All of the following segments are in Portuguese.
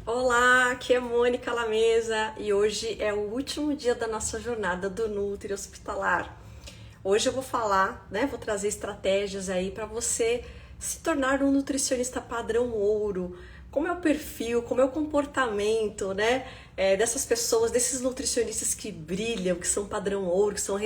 Olá, aqui é Mônica Lamesa e hoje é o último dia da nossa jornada do Nutri Hospitalar. Hoje eu vou falar, vou trazer estratégias aí para você se tornar um nutricionista padrão ouro. Como é o perfil, como é o comportamento, dessas pessoas, desses nutricionistas que brilham, que são padrão ouro, que são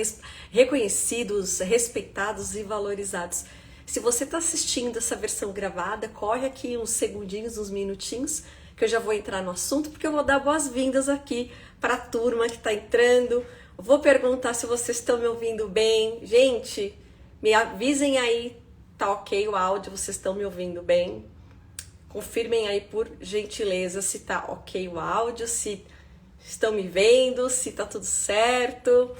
reconhecidos, respeitados e valorizados. Se você está assistindo essa versão gravada, corre aqui uns segundinhos, uns minutinhos, que eu já vou entrar no assunto, porque eu vou dar boas-vindas aqui para a turma que está entrando. Vou perguntar se vocês estão me ouvindo bem. Gente, me avisem aí, tá ok o áudio, vocês estão me ouvindo bem? Confirmem aí, por gentileza, se tá ok o áudio, se estão me vendo, se tá tudo certo.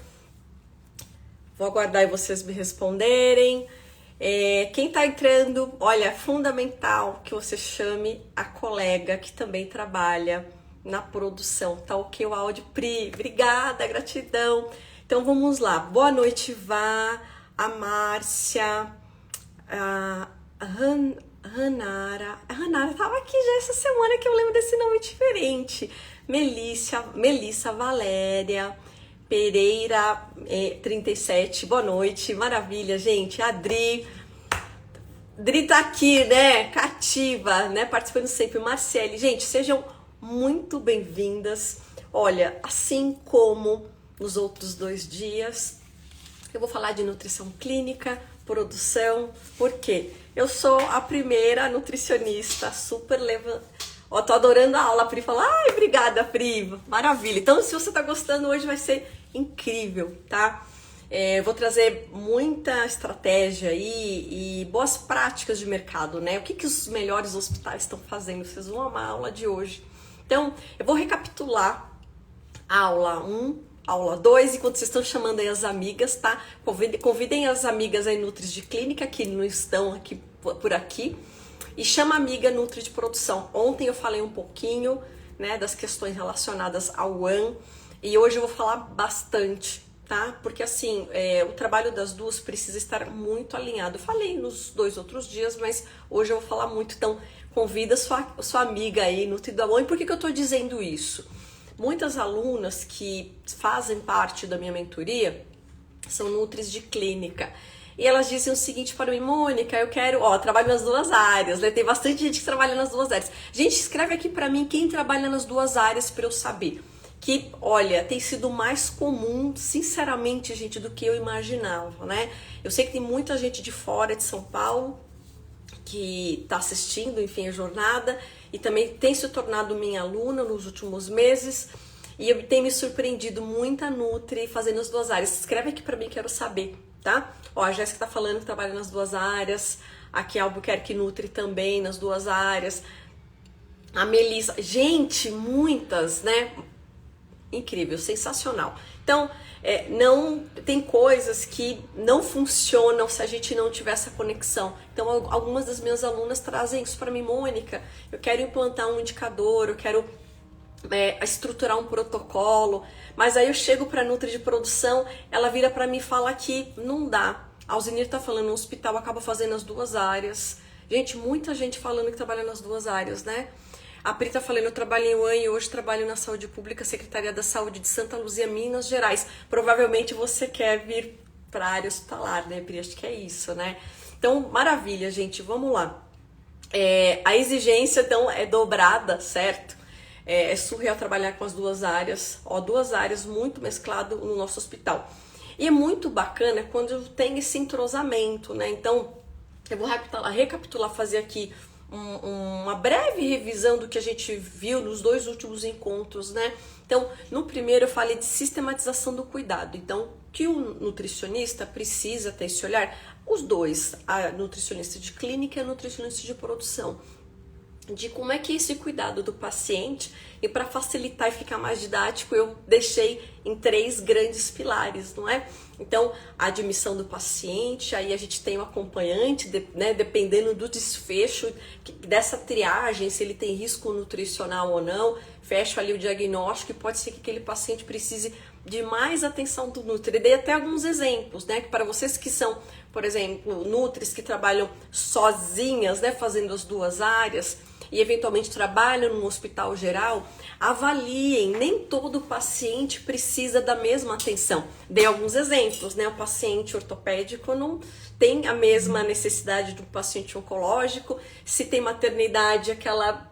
Vou aguardar aí vocês me responderem. Quem tá entrando, olha, é fundamental que você chame a colega que também trabalha na produção. Tá ok o áudio? Pri, obrigada, gratidão. Então vamos lá. Boa noite, Vá, a Márcia, a Ranara. A Ranara tava aqui já essa semana, que eu lembro desse nome diferente. Melissa Valéria Pereira 37, boa noite, maravilha, gente. A Dri tá aqui, cativa, participando sempre. Marcele, gente, sejam muito bem-vindas. Olha, assim como nos outros 2 dias, eu vou falar de nutrição clínica, produção, porque eu sou a primeira nutricionista super Ó, tô adorando a aula, a Pri falou, ai, obrigada, Pri, maravilha. Então, se você tá gostando, hoje vai ser incrível, tá? Vou trazer muita estratégia aí e boas práticas de mercado, O que os melhores hospitais estão fazendo? Vocês vão amar a aula de hoje. Então, eu vou recapitular a aula 1, aula 2, enquanto vocês estão chamando aí as amigas, tá? Convidem as amigas aí Nutris de Clínica, que não estão aqui por aqui. E chama a amiga Nutri de Produção. Ontem eu falei um pouquinho, das questões relacionadas ao ONE, e hoje eu vou falar bastante, tá? Porque assim, o trabalho das duas precisa estar muito alinhado. Eu falei nos 2 outros dias, mas hoje eu vou falar muito, então convida sua amiga aí, Nutri do Amor. E por que eu tô dizendo isso? Muitas alunas que fazem parte da minha mentoria são Nutris de Clínica. E elas dizem o seguinte para mim, Mônica, eu quero, trabalho nas 2 áreas, Tem bastante gente que trabalha nas 2 áreas. Gente, escreve aqui para mim quem trabalha nas 2 áreas para eu saber. Que, olha, tem sido mais comum, sinceramente, gente, do que eu imaginava, Eu sei que tem muita gente de fora de São Paulo que está assistindo, enfim, a jornada, e também tem se tornado minha aluna nos últimos meses, e eu tenho me surpreendido muita Nutri fazendo as 2 áreas. Escreve aqui para mim, quero saber, tá? Ó, a Jéssica tá falando que trabalha nas 2 áreas, aqui a Albuquerque Nutri também nas 2 áreas, a Melissa, gente, muitas, Incrível, sensacional. Então, não tem coisas que não funcionam se a gente não tiver essa conexão. Então, algumas das minhas alunas trazem isso para mim, Mônica, eu quero implantar um indicador, eu quero estruturar um protocolo, mas aí eu chego para a Nutri de Produção, ela vira para mim e fala que não dá. A Alzenir tá falando, no hospital acaba fazendo as 2 áreas. Gente, muita gente falando que trabalha nas 2 áreas, A Pri tá falando, eu trabalho em UAN e hoje trabalho na Saúde Pública, Secretaria da Saúde de Santa Luzia, Minas Gerais. Provavelmente você quer vir para a área hospitalar, Pri? Acho que é isso, Então, maravilha, gente, vamos lá. A exigência, então, é dobrada, certo? É surreal trabalhar com as 2 áreas, 2 áreas muito mesclado no nosso hospital. E é muito bacana quando tem esse entrosamento, Então, eu vou recapitular, fazer aqui uma breve revisão do que a gente viu nos 2 últimos encontros, Então, no primeiro eu falei de sistematização do cuidado. Então, que o nutricionista precisa ter esse olhar, os 2, a nutricionista de clínica e a nutricionista de produção, de como é que é esse cuidado do paciente, e para facilitar e ficar mais didático, eu deixei em 3 grandes pilares, Então, a admissão do paciente, aí a gente tem o acompanhante, dependendo do desfecho dessa triagem, se ele tem risco nutricional ou não, fecho ali o diagnóstico e pode ser que aquele paciente precise de mais atenção do Nutri. Dei até alguns exemplos, que para vocês que são, por exemplo, Nutris que trabalham sozinhas, fazendo as 2 áreas, e eventualmente trabalham no hospital geral, avaliem, nem todo paciente precisa da mesma atenção. Dei alguns exemplos, né? O paciente ortopédico não tem a mesma necessidade do paciente oncológico, se tem maternidade, aquela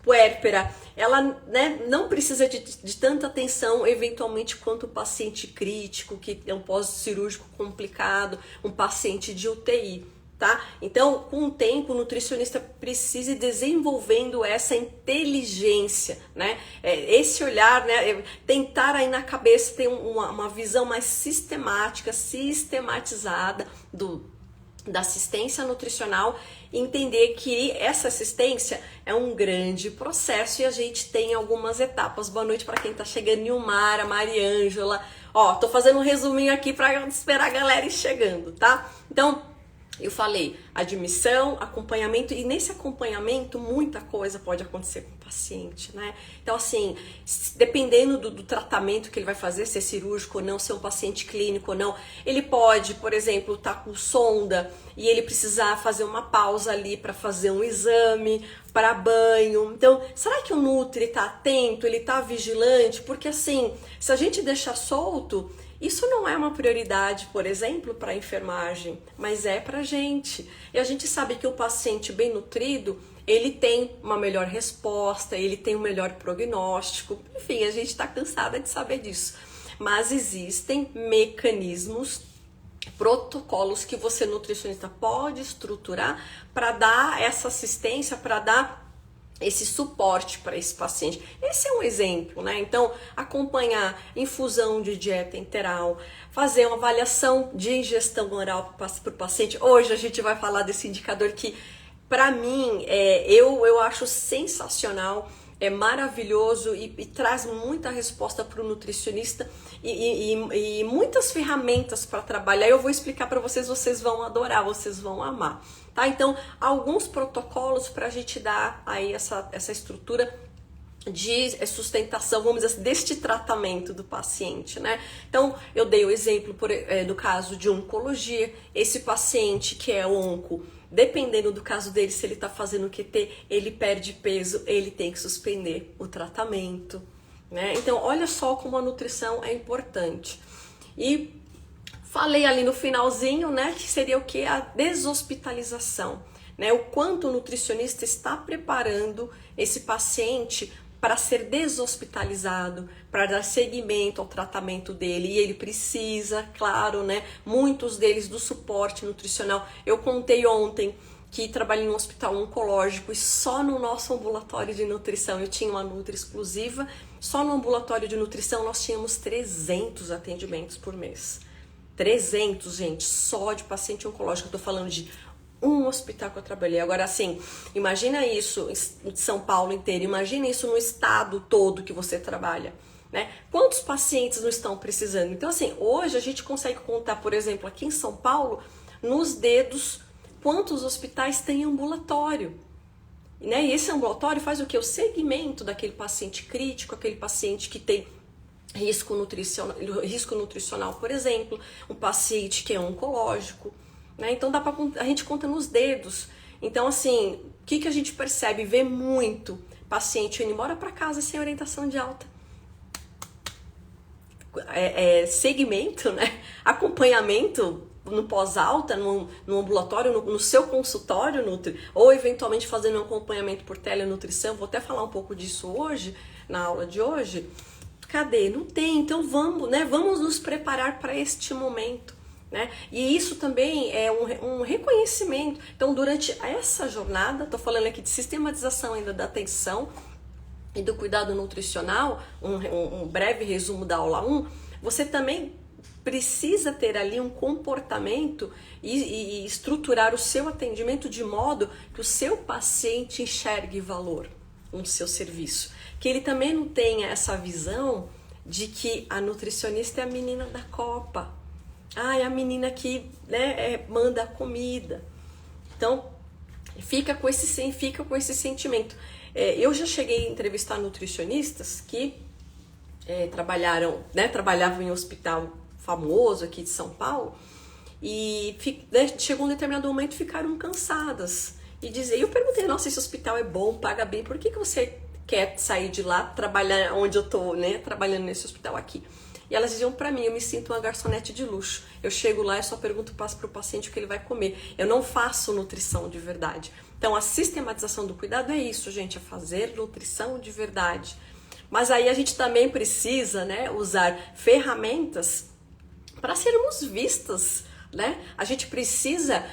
puérpera, ela, né, não precisa de tanta atenção eventualmente quanto o paciente crítico, que é um pós-cirúrgico complicado, um paciente de UTI, tá? Então, com o tempo, o nutricionista precisa ir desenvolvendo essa inteligência, né? Esse olhar, né? Tentar aí na cabeça ter uma visão mais sistemática, sistematizada da assistência nutricional, entender que essa assistência é um grande processo e a gente tem algumas etapas. Boa noite para quem tá chegando, Nilmara, Mariângela. Ó, tô fazendo um resuminho aqui para esperar a galera ir chegando, tá? Então, eu falei admissão, acompanhamento, e nesse acompanhamento muita coisa pode acontecer com o paciente, né? Então, assim, dependendo do tratamento que ele vai fazer, se é cirúrgico ou não, se é um paciente clínico ou não, ele pode, por exemplo, estar com sonda e ele precisar fazer uma pausa ali para fazer um exame, para banho. Então, será que o Nutri está atento, ele está vigilante? Porque, assim, se a gente deixar solto, isso não é uma prioridade, por exemplo, para a enfermagem, mas é para a gente. E a gente sabe que o paciente bem nutrido, ele tem uma melhor resposta, ele tem um melhor prognóstico. Enfim, a gente está cansada de saber disso. Mas existem mecanismos, protocolos que você, nutricionista, pode estruturar para dar essa assistência, para dar esse suporte para esse paciente. Esse é um exemplo, né? Então, acompanhar infusão de dieta enteral, fazer uma avaliação de ingestão oral para o paciente. Hoje a gente vai falar desse indicador que, para mim, eu acho sensacional, é maravilhoso e traz muita resposta para o nutricionista e muitas ferramentas para trabalhar. Eu vou explicar para vocês, vocês vão adorar, vocês vão amar. Tá? Então, alguns protocolos para a gente dar aí essa estrutura de sustentação, vamos dizer assim, deste tratamento do paciente, né? Então, eu dei o exemplo do caso de oncologia, esse paciente que é onco, dependendo do caso dele, se ele está fazendo QT, ele perde peso, ele tem que suspender o tratamento, né? Então, olha só como a nutrição é importante. E falei ali no finalzinho, né, que seria o que? A deshospitalização, né? O quanto o nutricionista está preparando esse paciente para ser deshospitalizado, para dar seguimento ao tratamento dele, e ele precisa, claro, né, muitos deles do suporte nutricional. Eu contei ontem que trabalhei em um hospital oncológico e só no nosso ambulatório de nutrição, eu tinha uma Nutri exclusiva, só no ambulatório de nutrição nós tínhamos 300 atendimentos por mês. 300, gente, só de paciente oncológico. Eu tô falando de um hospital que eu trabalhei. Agora, assim, imagina isso em São Paulo inteiro, imagina isso no estado todo que você trabalha, né? Quantos pacientes não estão precisando? Então, assim, hoje a gente consegue contar, por exemplo, aqui em São Paulo, nos dedos, quantos hospitais tem ambulatório. Né? E esse ambulatório faz o quê? O segmento daquele paciente crítico, aquele paciente que tem risco nutricional, por exemplo, um paciente que é oncológico, né? Então a gente conta nos dedos. Então, assim, o que a gente percebe? Vê muito paciente indo embora para casa sem orientação de alta. Segmento, né? Acompanhamento no pós-alta, no ambulatório, no seu consultório, ou eventualmente fazendo um acompanhamento por telenutrição. Vou até falar um pouco disso hoje, na aula de hoje. Cadê? Não tem. Então vamos, né? Vamos nos preparar para este momento, né? E isso também é um reconhecimento. Então, durante essa jornada, estou falando aqui de sistematização ainda da atenção e do cuidado nutricional, um breve resumo da aula 1, você também precisa ter ali um comportamento e estruturar o seu atendimento de modo que o seu paciente enxergue valor no seu serviço. Que ele também não tenha essa visão de que a nutricionista é a menina da copa. É a menina que, né, manda a comida. Então, fica com esse sentimento. Eu já cheguei a entrevistar nutricionistas que trabalhavam em um hospital famoso aqui de São Paulo e chegou um determinado momento ficaram cansadas. e dizer, eu perguntei, nossa, esse hospital é bom, paga bem, por que você quer sair de lá, trabalhar onde eu tô, né, trabalhando nesse hospital aqui? E elas diziam pra mim, eu me sinto uma garçonete de luxo. Eu chego lá e só pergunto pro paciente o que ele vai comer. Eu não faço nutrição de verdade. Então, a sistematização do cuidado é isso, gente, é fazer nutrição de verdade. Mas aí a gente também precisa, né, usar ferramentas para sermos vistas, né? A gente precisa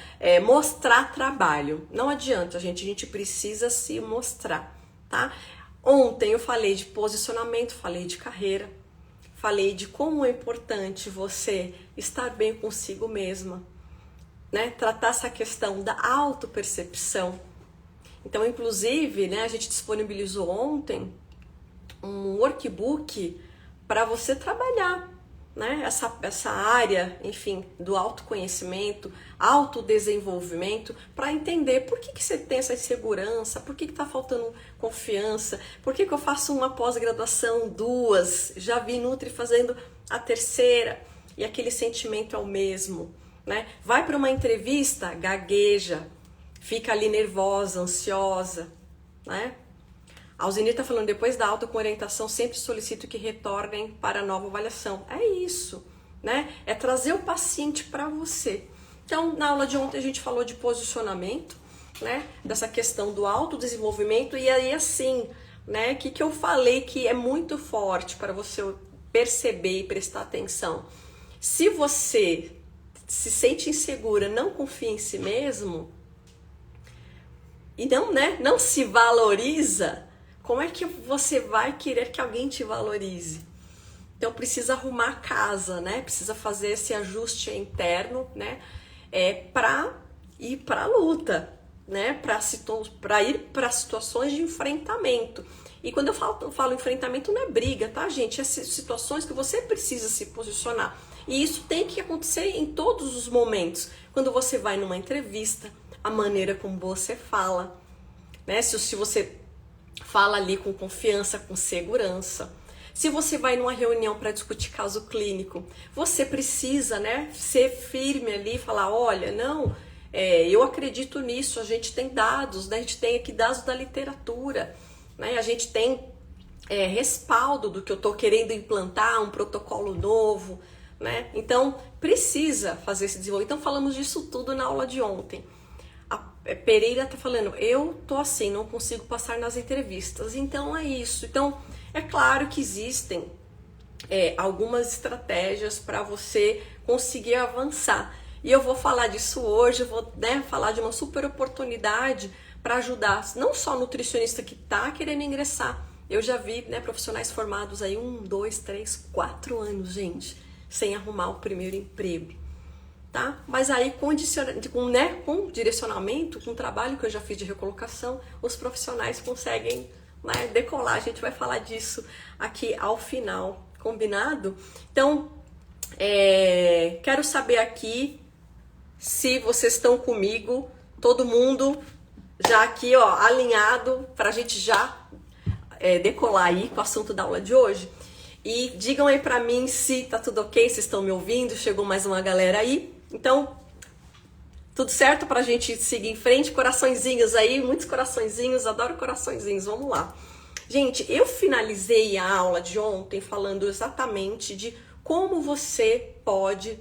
mostrar trabalho. Não adianta, gente, a gente precisa se mostrar, tá? Ontem eu falei de posicionamento, falei de carreira, falei de como é importante você estar bem consigo mesma, né? Tratar essa questão da autopercepção. Então, inclusive, né, a gente disponibilizou ontem um workbook para você trabalhar, né, essa área, enfim, do autoconhecimento, autodesenvolvimento, para entender por que você tem essa insegurança, por que está faltando confiança, por que eu faço uma pós-graduação, 2, já vi Nutri fazendo a 3ª, e aquele sentimento é o mesmo, né? Vai para uma entrevista, gagueja, fica ali nervosa, ansiosa, né? A Alzenir está falando, depois da alta com orientação, sempre solicito que retornem para a nova avaliação. É isso, né? É trazer o paciente para você. Então, na aula de ontem a gente falou de posicionamento, né? Dessa questão do autodesenvolvimento. E aí, assim, né? O que eu falei que é muito forte para você perceber e prestar atenção. Se você se sente insegura, não confia em si mesmo, e não, né? Não se valoriza, como é que você vai querer que alguém te valorize? Então precisa arrumar a casa, né? Precisa fazer esse ajuste interno, né? Para ir para a luta, né? Para ir para situações de enfrentamento. E quando eu falo enfrentamento, não é briga, tá, gente? É situações que você precisa se posicionar. E isso tem que acontecer em todos os momentos. Quando você vai numa entrevista, a maneira como você fala, né? Se você fala ali com confiança, com segurança. Se você vai numa reunião para discutir caso clínico, você precisa, né, ser firme ali e falar, olha, não, eu acredito nisso, a gente tem dados, né, a gente tem aqui dados da literatura, né, a gente tem respaldo do que eu estou querendo implantar, um protocolo novo, né? Então, precisa fazer esse desenvolvimento. Então, falamos disso tudo na aula de ontem. Pereira tá falando, eu tô assim, não consigo passar nas entrevistas. Então é isso. Então é claro que existem algumas estratégias para você conseguir avançar. E eu vou falar disso hoje, eu vou, né, falar de uma super oportunidade para ajudar não só o nutricionista que tá querendo ingressar. Eu já vi, né, profissionais formados aí 1, 2, 3, 4 anos, gente, sem arrumar o primeiro emprego. Tá? Mas aí com direcionamento, com o trabalho que eu já fiz de recolocação, os profissionais conseguem, né, decolar. A gente vai falar disso aqui ao final, combinado? Então, quero saber aqui se vocês estão comigo, todo mundo já aqui, ó, alinhado para a gente já decolar aí com o assunto da aula de hoje. E digam aí para mim se tá tudo ok, se estão me ouvindo, chegou mais uma galera aí. Então, tudo certo pra gente seguir em frente? Coraçõezinhos aí, muitos coraçõezinhos, adoro coraçõezinhos, vamos lá. Gente, eu finalizei a aula de ontem falando exatamente de como você pode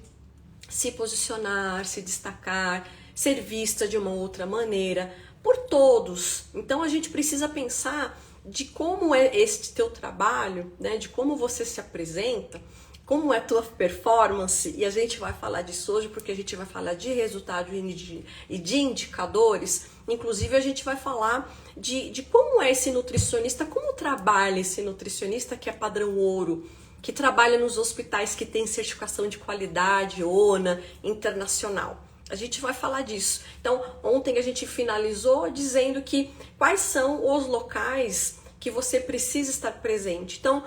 se posicionar, se destacar, ser vista de uma outra maneira por todos. Então, a gente precisa pensar de como é este teu trabalho, né? De como você se apresenta, como é a tua performance, e a gente vai falar disso hoje porque a gente vai falar de resultado e de indicadores. Inclusive a gente vai falar de como é esse nutricionista, como trabalha esse nutricionista que é padrão ouro, que trabalha nos hospitais que tem certificação de qualidade, ONA, internacional. A gente vai falar disso. Então, ontem a gente finalizou dizendo que quais são os locais que você precisa estar presente. Então,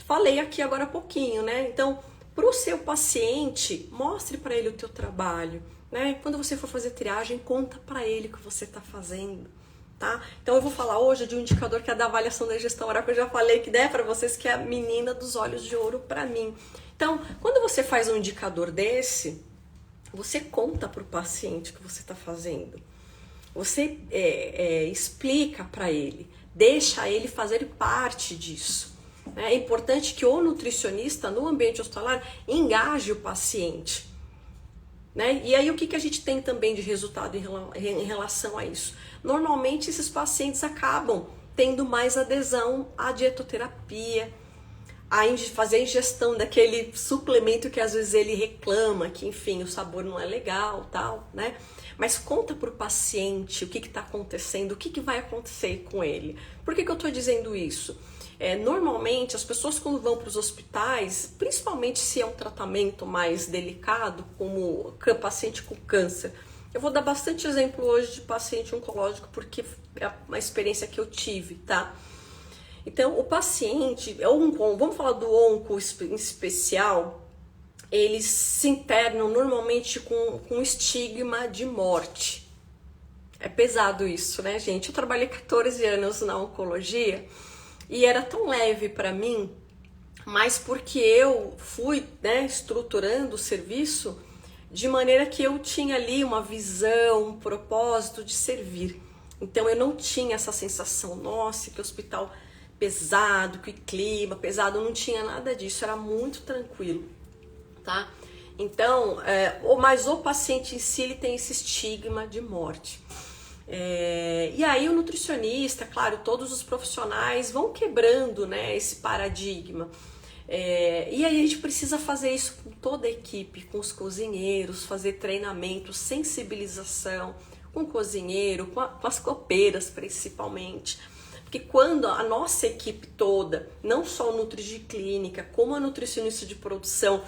falei aqui agora há pouquinho, né? Então, para o seu paciente, mostre para ele o teu trabalho, né? Quando você for fazer triagem, conta para ele o que você está fazendo, tá? Então, eu vou falar hoje de um indicador que é da avaliação da gestão oral, que eu já falei que der para vocês, que é a menina dos olhos de ouro para mim. Então, quando você faz um indicador desse, você conta para o paciente o que você está fazendo. Você explica para ele, deixa ele fazer parte disso. É importante que o nutricionista no ambiente hospitalar engaje o paciente. Né? E aí o que a gente tem também de resultado em relação a isso? Normalmente esses pacientes acabam tendo mais adesão à dietoterapia, a fazer a ingestão daquele suplemento que às vezes ele reclama, que enfim, o sabor não é legal, tal, né? Mas conta para o paciente o que está acontecendo, o que vai acontecer com ele. Por que eu estou dizendo isso? Normalmente as pessoas quando vão para os hospitais, principalmente se é um tratamento mais delicado, como paciente com câncer, eu vou dar bastante exemplo hoje de paciente oncológico porque é uma experiência que eu tive, tá? Então o paciente, vamos falar do onco em especial, eles se internam normalmente com estigma de morte. É pesado isso, né, gente? Eu trabalhei 14 anos na oncologia e era tão leve para mim, mas porque eu fui, né, estruturando o serviço de maneira que eu tinha ali uma visão, um propósito de servir. Então eu não tinha essa sensação, nossa, que hospital pesado, que clima pesado, eu não tinha nada disso, era muito tranquilo, tá? Então, mas o paciente em si, ele tem esse estigma de morte. E aí o nutricionista, claro, todos os profissionais vão quebrando, né, esse paradigma. E aí a gente precisa fazer isso com toda a equipe, com os cozinheiros, fazer treinamento, sensibilização com o cozinheiro, com as copeiras principalmente. Porque quando a nossa equipe toda, não só o Nutri de Clínica, como a nutricionista de produção,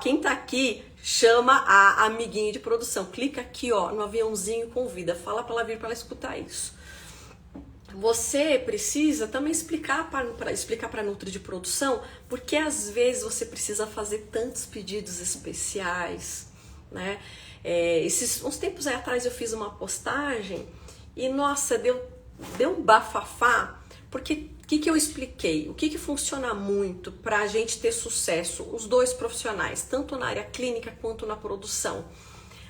quem tá aqui chama a amiguinha de produção, clica aqui no aviãozinho, convida, fala para ela vir para ela escutar isso. Você precisa também explicar para a Nutri de produção, porque às vezes você precisa fazer tantos pedidos especiais, né? Uns tempos atrás eu fiz uma postagem e nossa, deu um bafafá, porque o que eu expliquei? O que funciona muito para a gente ter sucesso, os dois profissionais, tanto na área clínica quanto na produção?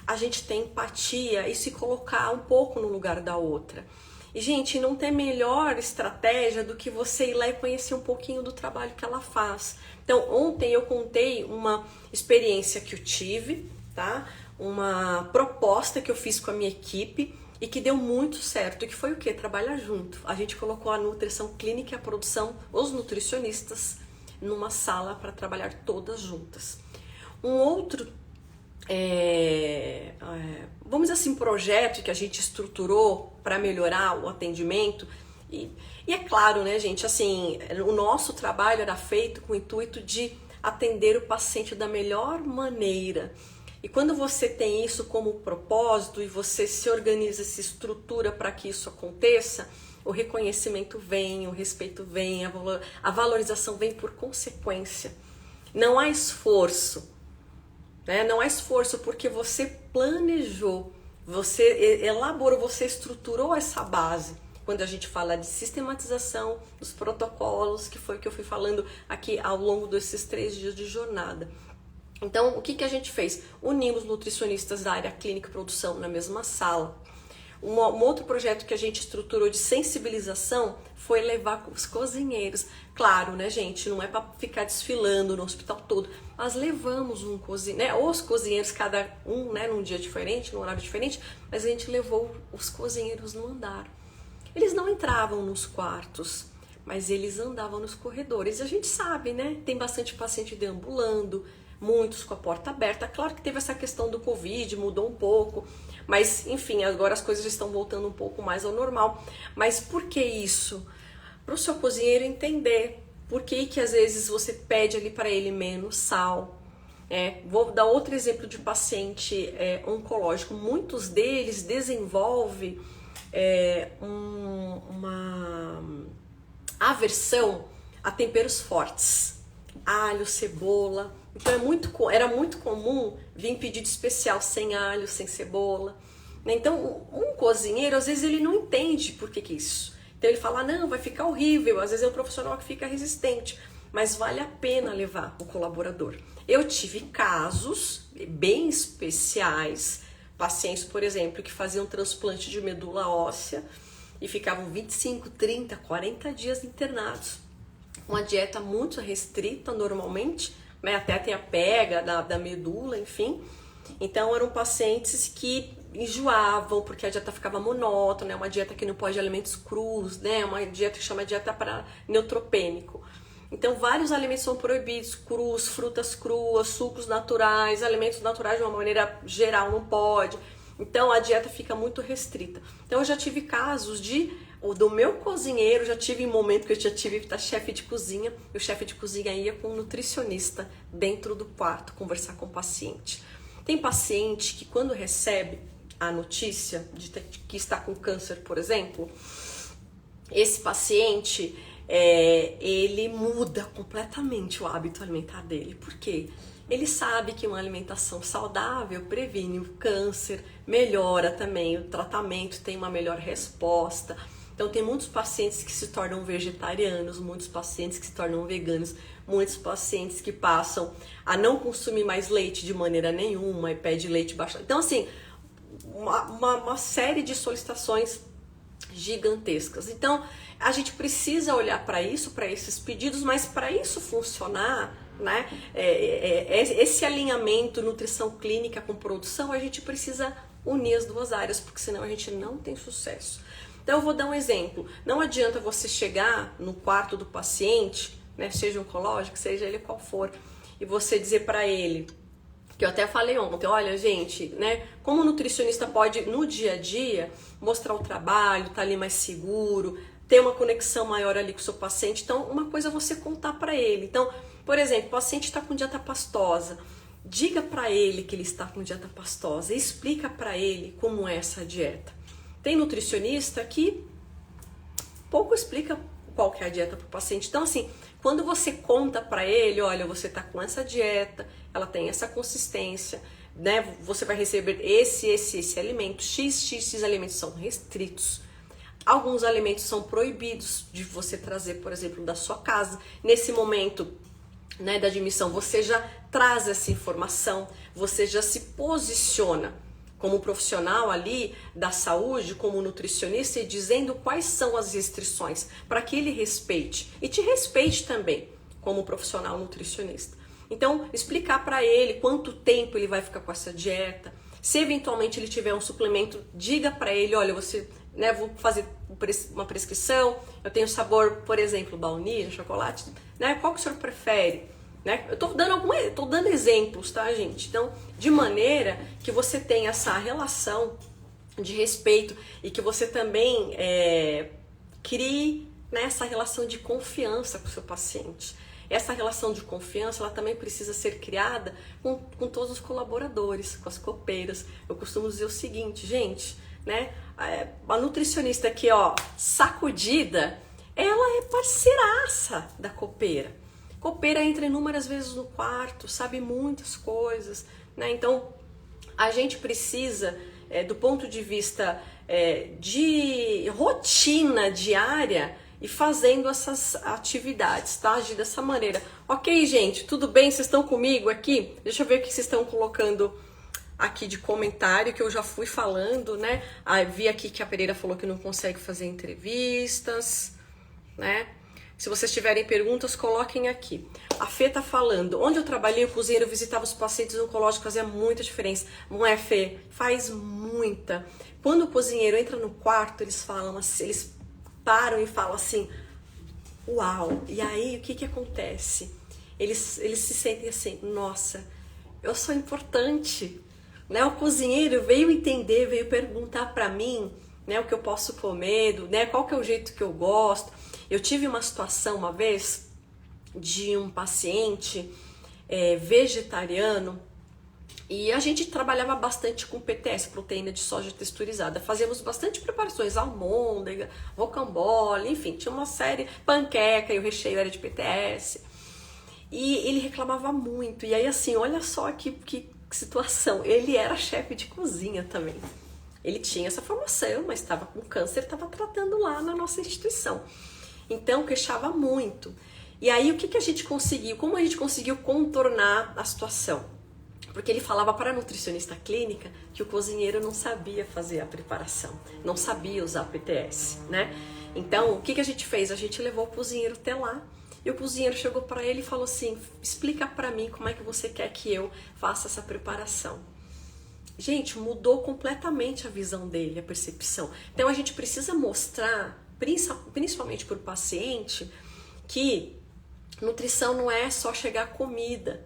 A gente tem empatia e se colocar um pouco no lugar da outra. E, gente, não tem melhor estratégia do que você ir lá e conhecer um pouquinho do trabalho que ela faz. Então, ontem eu contei uma experiência que eu tive, tá? Uma proposta que eu fiz com a minha equipe e que deu muito certo, e que foi o quê? Trabalhar junto. A gente colocou a nutrição clínica e a produção, os nutricionistas, numa sala para trabalhar todas juntas. Um outro, vamos dizer assim, projeto que a gente estruturou para melhorar o atendimento, e é claro, né, gente, assim, o nosso trabalho era feito com o intuito de atender o paciente da melhor maneira. E quando você tem isso como propósito e você se organiza, se estrutura para que isso aconteça, o reconhecimento vem, o respeito vem, a valorização vem por consequência. Não há esforço, né? Não há esforço porque você planejou, você elaborou, você estruturou essa base. Quando a gente fala de sistematização dos protocolos, que foi o que eu fui falando aqui ao longo desses 3 dias de jornada. Então, o que a gente fez? Unimos nutricionistas da área clínica e produção na mesma sala. Um outro projeto que a gente estruturou de sensibilização foi levar os cozinheiros. Claro, né, gente? Não é para ficar desfilando no hospital todo, mas levamos um cozinheiro, né? Os cozinheiros, cada um, né, num dia diferente, num horário diferente, mas a gente levou os cozinheiros no andar. Eles não entravam nos quartos, mas eles andavam nos corredores. E a gente sabe, né? Tem bastante paciente deambulando, muitos com a porta aberta. Claro que teve essa questão do Covid, mudou um pouco, mas enfim, agora as coisas estão voltando um pouco mais ao normal. Mas por que isso? Para o seu cozinheiro entender por que às vezes você pede ali para ele menos sal. Vou dar outro exemplo de paciente oncológico. Muitos deles desenvolvem uma aversão a temperos fortes, alho, cebola. Então era muito comum vir pedido especial sem alho, sem cebola. Então um cozinheiro, às vezes ele não entende por que isso. Então ele fala, não, vai ficar horrível. Às vezes é um profissional que fica resistente, mas vale a pena levar o colaborador. Eu tive casos bem especiais, pacientes, por exemplo, que faziam transplante de medula óssea e ficavam 25, 30, 40 dias internados. Uma dieta muito restrita normalmente, né? Até tem a pega da medula, enfim. Então eram pacientes que enjoavam porque a dieta ficava monótona, é uma dieta que não pode alimentos crus, né? Uma dieta que chama dieta para neutropênico. Então vários alimentos são proibidos, crus, frutas cruas, sucos naturais, alimentos naturais de uma maneira geral não pode. Então a dieta fica muito restrita. Então eu já tive casos do meu cozinheiro, já tive um momento que eu já tive chefe de cozinha, e o chefe de cozinha ia com um nutricionista dentro do quarto conversar com o paciente. Tem paciente que quando recebe a notícia de que está com câncer, por exemplo, esse paciente ele muda completamente o hábito alimentar dele. Por quê? Ele sabe que uma alimentação saudável previne o câncer, melhora também o tratamento, tem uma melhor resposta. Então tem muitos pacientes que se tornam vegetarianos, muitos pacientes que se tornam veganos, muitos pacientes que passam a não consumir mais leite de maneira nenhuma e pede leite baixo. Então assim, uma série de solicitações gigantescas. Então a gente precisa olhar para isso, para esses pedidos, mas para isso funcionar, né? Esse alinhamento nutrição clínica com produção, a gente precisa unir as duas áreas, porque senão a gente não tem sucesso. Então eu vou dar um exemplo. Não adianta você chegar no quarto do paciente, né, seja oncológico, seja ele qual for, e você dizer para ele, que eu até falei ontem, olha gente, né, como o nutricionista pode no dia a dia mostrar o trabalho, tá ali mais seguro, ter uma conexão maior ali com o seu paciente. Então uma coisa é você contar para ele. Então, por exemplo, o paciente está com dieta pastosa, diga para ele que ele está com dieta pastosa e explica para ele como é essa dieta. Tem nutricionista que pouco explica qual que é a dieta para o paciente. Então assim, quando você conta para ele, olha, você está com essa dieta, ela tem essa consistência, né? Você vai receber esse alimento, x alimentos são restritos. Alguns alimentos são proibidos de você trazer, por exemplo, da sua casa. Nesse momento, né, da admissão, você já traz essa informação, você já se posiciona como profissional ali da saúde, como nutricionista, e dizendo quais são as restrições para que ele respeite e te respeite também como profissional nutricionista. Então, explicar para ele quanto tempo ele vai ficar com essa dieta. Se eventualmente ele tiver um suplemento, diga para ele, olha, você, né, vou fazer uma prescrição, eu tenho sabor, por exemplo, baunilha, chocolate, né? Qual que o senhor prefere? Né? Eu tô dando exemplos, tá, gente? Então, de maneira que você tenha essa relação de respeito e que você também crie, né, essa relação de confiança com o seu paciente. Essa relação de confiança, ela também precisa ser criada com todos os colaboradores, com as copeiras. Eu costumo dizer o seguinte, gente, né? A nutricionista aqui, ó, sacudida, ela é parceiraça da copeira. Copeira entra inúmeras vezes no quarto, sabe muitas coisas, né? Então, a gente precisa, do ponto de vista de rotina diária, e fazendo essas atividades, tá? Agir dessa maneira. Ok, gente, tudo bem? Vocês estão comigo aqui? Deixa eu ver o que vocês estão colocando aqui de comentário, que eu já fui falando, né? Vi aqui que a Pereira falou que não consegue fazer entrevistas, né? Se vocês tiverem perguntas, coloquem aqui. A Fê tá falando, onde eu trabalhei, o cozinheiro visitava os pacientes oncológicos, fazia muita diferença. Não é, Fê? Faz muita. Quando o cozinheiro entra no quarto, eles falam assim, eles param e falam assim, uau, e aí o que acontece? Eles se sentem assim, nossa, eu sou importante, né? O cozinheiro veio entender, veio perguntar pra mim, né, o que eu posso comer, né, qual que é o jeito que eu gosto. Eu tive uma situação uma vez de um paciente vegetariano, e a gente trabalhava bastante com PTS, proteína de soja texturizada. Fazíamos bastante preparações, almôndega, rocambole, enfim, tinha uma série, panqueca, e o recheio era de PTS. E ele reclamava muito. E aí, assim, olha só que situação. Ele era chefe de cozinha também. Ele tinha essa formação, mas estava com câncer, estava tratando lá na nossa instituição. Então, queixava muito. E aí, o que a gente conseguiu? Como a gente conseguiu contornar a situação? Porque ele falava para a nutricionista clínica que o cozinheiro não sabia fazer a preparação, não sabia usar PTS, né? Então, o que a gente fez? A gente levou o cozinheiro até lá, e o cozinheiro chegou para ele e falou assim: explica para mim como é que você quer que eu faça essa preparação. Gente, mudou completamente a visão dele, a percepção. Então, a gente precisa mostrar, principalmente para o paciente, que nutrição não é só chegar a comida,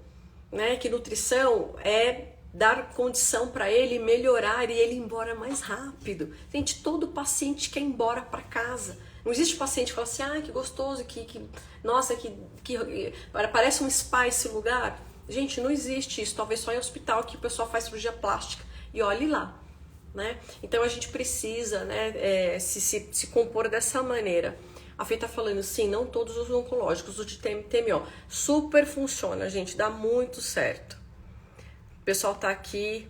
né? Que nutrição é dar condição para ele melhorar e ele ir embora mais rápido. Gente, todo paciente quer ir embora para casa. Não existe paciente que fala assim: ah, que gostoso, nossa, que parece um spa esse lugar. Gente, não existe isso. Talvez só em hospital que o pessoal faz cirurgia plástica. E olhe lá, né? Então a gente precisa, né, se compor dessa maneira. A Fê tá falando, sim, não todos os oncológicos, o de TMO. Super funciona, gente, dá muito certo. O pessoal tá aqui.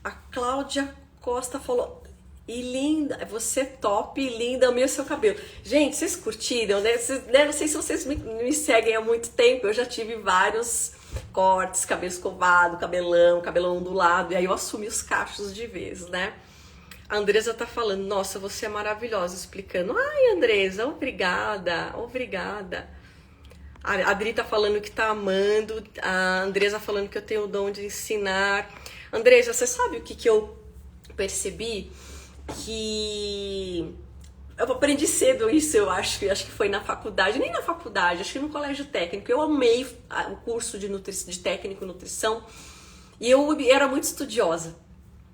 A Cláudia Costa falou: e linda, você é top, linda, amei o seu cabelo. Gente, vocês curtiram, né? Não sei se vocês me seguem há muito tempo, eu já tive vários cortes, cabelo escovado, cabelão ondulado, e aí eu assumi os cachos de vez, né? A Andresa tá falando: nossa, você é maravilhosa, explicando. Ai, Andresa, obrigada, obrigada. A Adri tá falando que tá amando, a Andresa falando que eu tenho o dom de ensinar. Andresa, você sabe o que eu percebi? Que eu aprendi cedo isso, eu acho que foi na faculdade, nem na faculdade, acho que no colégio técnico. Eu amei o curso de técnico em nutrição e eu era muito estudiosa.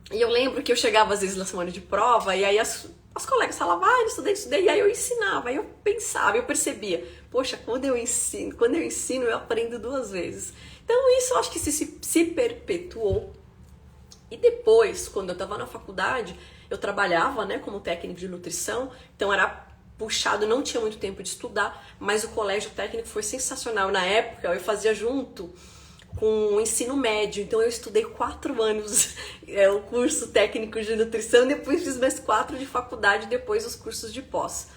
E eu lembro que eu chegava às vezes na semana de prova e aí as colegas falavam: ah, estudei, e aí eu ensinava, aí eu pensava, eu percebia, poxa, quando eu ensino eu aprendo 2 vezes. Então isso eu acho que se perpetuou. E depois, quando eu estava na faculdade, eu trabalhava, né, como técnico de nutrição, então era puxado, não tinha muito tempo de estudar, mas o colégio técnico foi sensacional. Na época, eu fazia junto com o ensino médio, então eu estudei 4 anos o curso técnico de nutrição, depois fiz mais 4 de faculdade, depois os cursos de pós.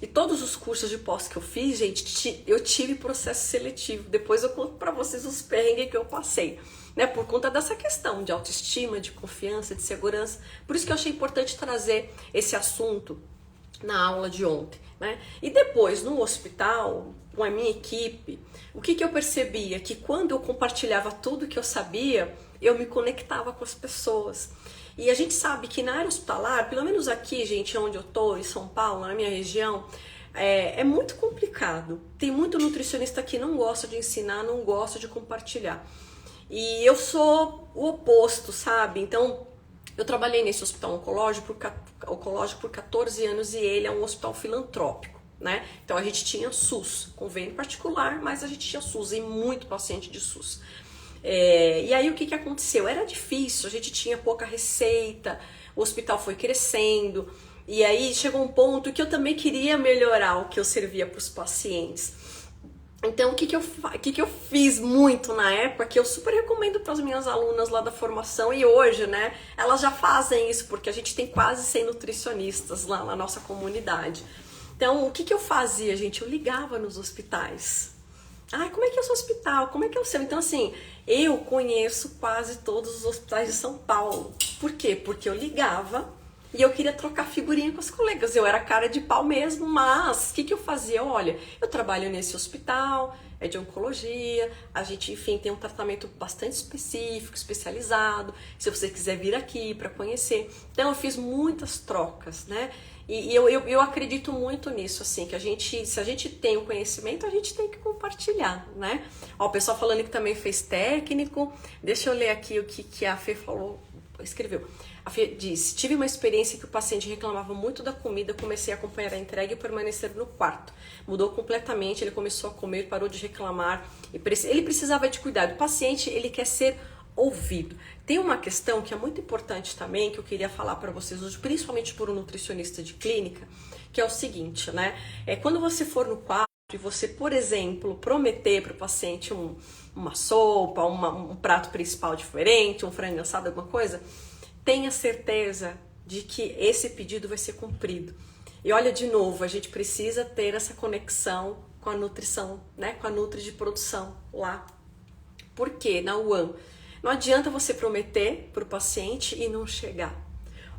E todos os cursos de pós que eu fiz, gente, eu tive processo seletivo. Depois eu conto pra vocês os perrengues que eu passei, né? Por conta dessa questão de autoestima, de confiança, de segurança. Por isso que eu achei importante trazer esse assunto na aula de ontem, né? E depois, no hospital, com a minha equipe, o que eu percebia? Que quando eu compartilhava tudo que eu sabia, eu me conectava com as pessoas. E a gente sabe que na área hospitalar, pelo menos aqui, gente, onde eu tô, em São Paulo, na minha região, é muito complicado. Tem muito nutricionista que não gosta de ensinar, não gosta de compartilhar. E eu sou o oposto, sabe? Então, eu trabalhei nesse hospital oncológico por 14 anos e ele é um hospital filantrópico, né? Então, a gente tinha SUS, convênio particular, mas a gente tinha SUS e muito paciente de SUS. E aí o que aconteceu? Era difícil, a gente tinha pouca receita, o hospital foi crescendo, e aí chegou um ponto que eu também queria melhorar o que eu servia para os pacientes. Então o que eu fiz muito na época, que eu super recomendo para as minhas alunas lá da formação, e hoje, né, elas já fazem isso, porque a gente tem quase 100 nutricionistas lá na nossa comunidade. Então o que eu fazia, gente? Eu ligava nos hospitais. Ai, como é que é o seu hospital? Como é que é o seu? Então, assim, eu conheço quase todos os hospitais de São Paulo. Por quê? Porque eu ligava e eu queria trocar figurinha com as colegas. Eu era cara de pau mesmo, mas o que eu fazia? Olha, eu trabalho nesse hospital, é de oncologia, a gente, enfim, tem um tratamento bastante específico, especializado, se você quiser vir aqui para conhecer. Então, eu fiz muitas trocas, né? E eu acredito muito nisso, assim, que se a gente tem o conhecimento, a gente tem que compartilhar, né? Ó, o pessoal falando que também fez técnico. Deixa eu ler aqui o que a Fê falou, escreveu. A Fê disse: tive uma experiência que o paciente reclamava muito da comida, comecei a acompanhar a entrega e permanecer no quarto. Mudou completamente, ele começou a comer, parou de reclamar, ele precisava de cuidado. O paciente, ele quer ser ouvido. Tem uma questão que é muito importante também, que eu queria falar para vocês hoje, principalmente por um nutricionista de clínica, que é o seguinte, né? Quando você for no quarto e você, por exemplo, prometer para o paciente uma sopa, um prato principal diferente, um frango assado, alguma coisa, tenha certeza de que esse pedido vai ser cumprido. E olha, de novo, a gente precisa ter essa conexão com a nutrição, né? Com a Nutri de produção lá. Por quê? Na UAM. Não adianta você prometer para o paciente e não chegar.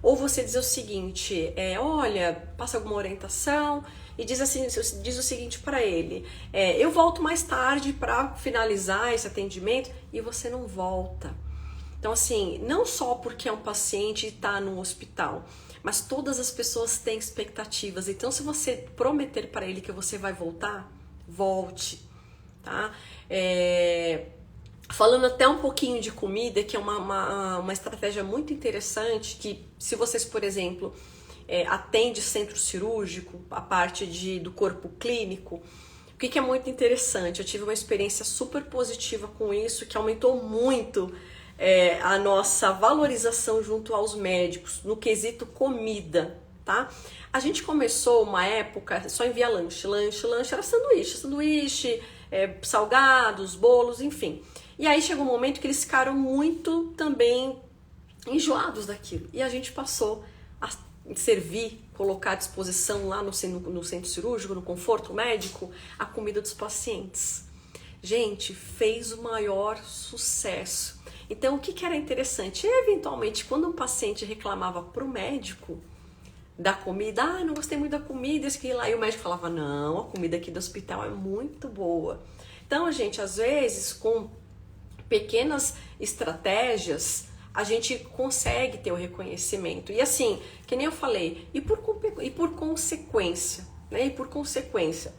Ou você dizer o seguinte, olha, passa alguma orientação e diz o seguinte para ele, eu volto mais tarde para finalizar esse atendimento e você não volta. Então assim, não só porque é um paciente e está no hospital, mas todas as pessoas têm expectativas. Então se você prometer para ele que você vai voltar, volte, tá? Falando até um pouquinho de comida, que é uma estratégia muito interessante, que se vocês, por exemplo, atende centro cirúrgico, a parte do corpo clínico, o que é muito interessante? Eu tive uma experiência super positiva com isso, que aumentou muito a nossa valorização junto aos médicos, no quesito comida, tá? A gente começou uma época só envia lanche era sanduíche, salgados, bolos, enfim. E aí chegou um momento que eles ficaram muito também enjoados daquilo. E a gente passou a servir, colocar à disposição lá no centro cirúrgico, no conforto médico, a comida dos pacientes. Gente, fez o maior sucesso. Então, o que era interessante? Eventualmente, quando um paciente reclamava para o médico da comida, não gostei muito da comida, e o médico falava, não, a comida aqui do hospital é muito boa. Então, gente, às vezes, com pequenas estratégias, a gente consegue ter o reconhecimento. E assim, que nem eu falei, e por consequência, né? E por consequência,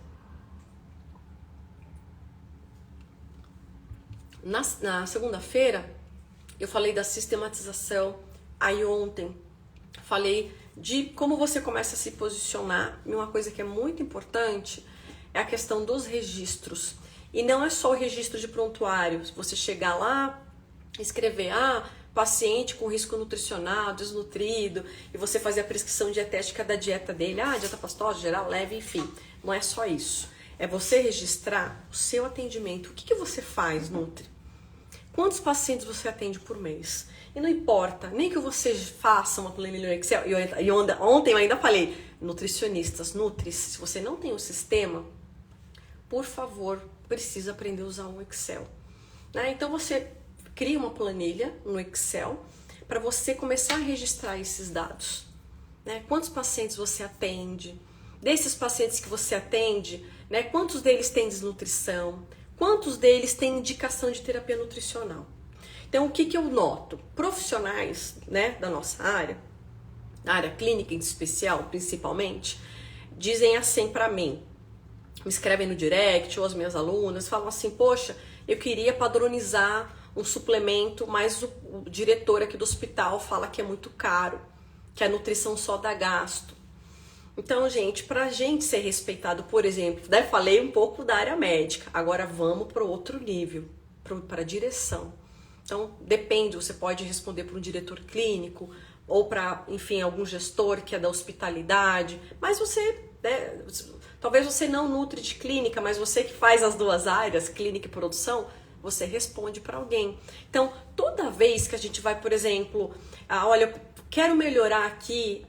na segunda-feira, eu falei da sistematização, aí ontem falei de como você começa a se posicionar, e uma coisa que é muito importante é a questão dos registros. E não é só o registro de prontuário, você chegar lá, escrever, paciente com risco nutricional, desnutrido, e você fazer a prescrição dietética da dieta dele, dieta pastosa, geral, leve, enfim. Não é só isso. É você registrar o seu atendimento. O que você faz, Nutri? Quantos pacientes você atende por mês? E não importa, nem que você faça uma planilha no Excel. E ontem eu ainda falei, nutricionistas, Nutris, se você não tem um sistema, por favor, precisa aprender a usar um Excel. Né? Então você cria uma planilha no Excel para você começar a registrar esses dados. Né? Quantos pacientes você atende? Desses pacientes que você atende, né, quantos deles têm desnutrição? Quantos deles têm indicação de terapia nutricional? Então, o que eu noto? Profissionais, né, da nossa área, na área clínica em especial, principalmente, dizem assim para mim, me escrevem no direct, ou as minhas alunas, falam assim, poxa, eu queria padronizar um suplemento, mas o diretor aqui do hospital fala que é muito caro, que a nutrição só dá gasto. Então, gente, pra gente ser respeitado, por exemplo, né, falei um pouco da área médica, agora vamos para outro nível, para a direção. Então, depende, você pode responder para um diretor clínico, ou para, enfim, algum gestor que é da hospitalidade, mas você, né, talvez você não nutre de clínica, mas você que faz as duas áreas, clínica e produção, você responde para alguém. Então, toda vez que a gente vai, por exemplo, olha, eu quero melhorar aqui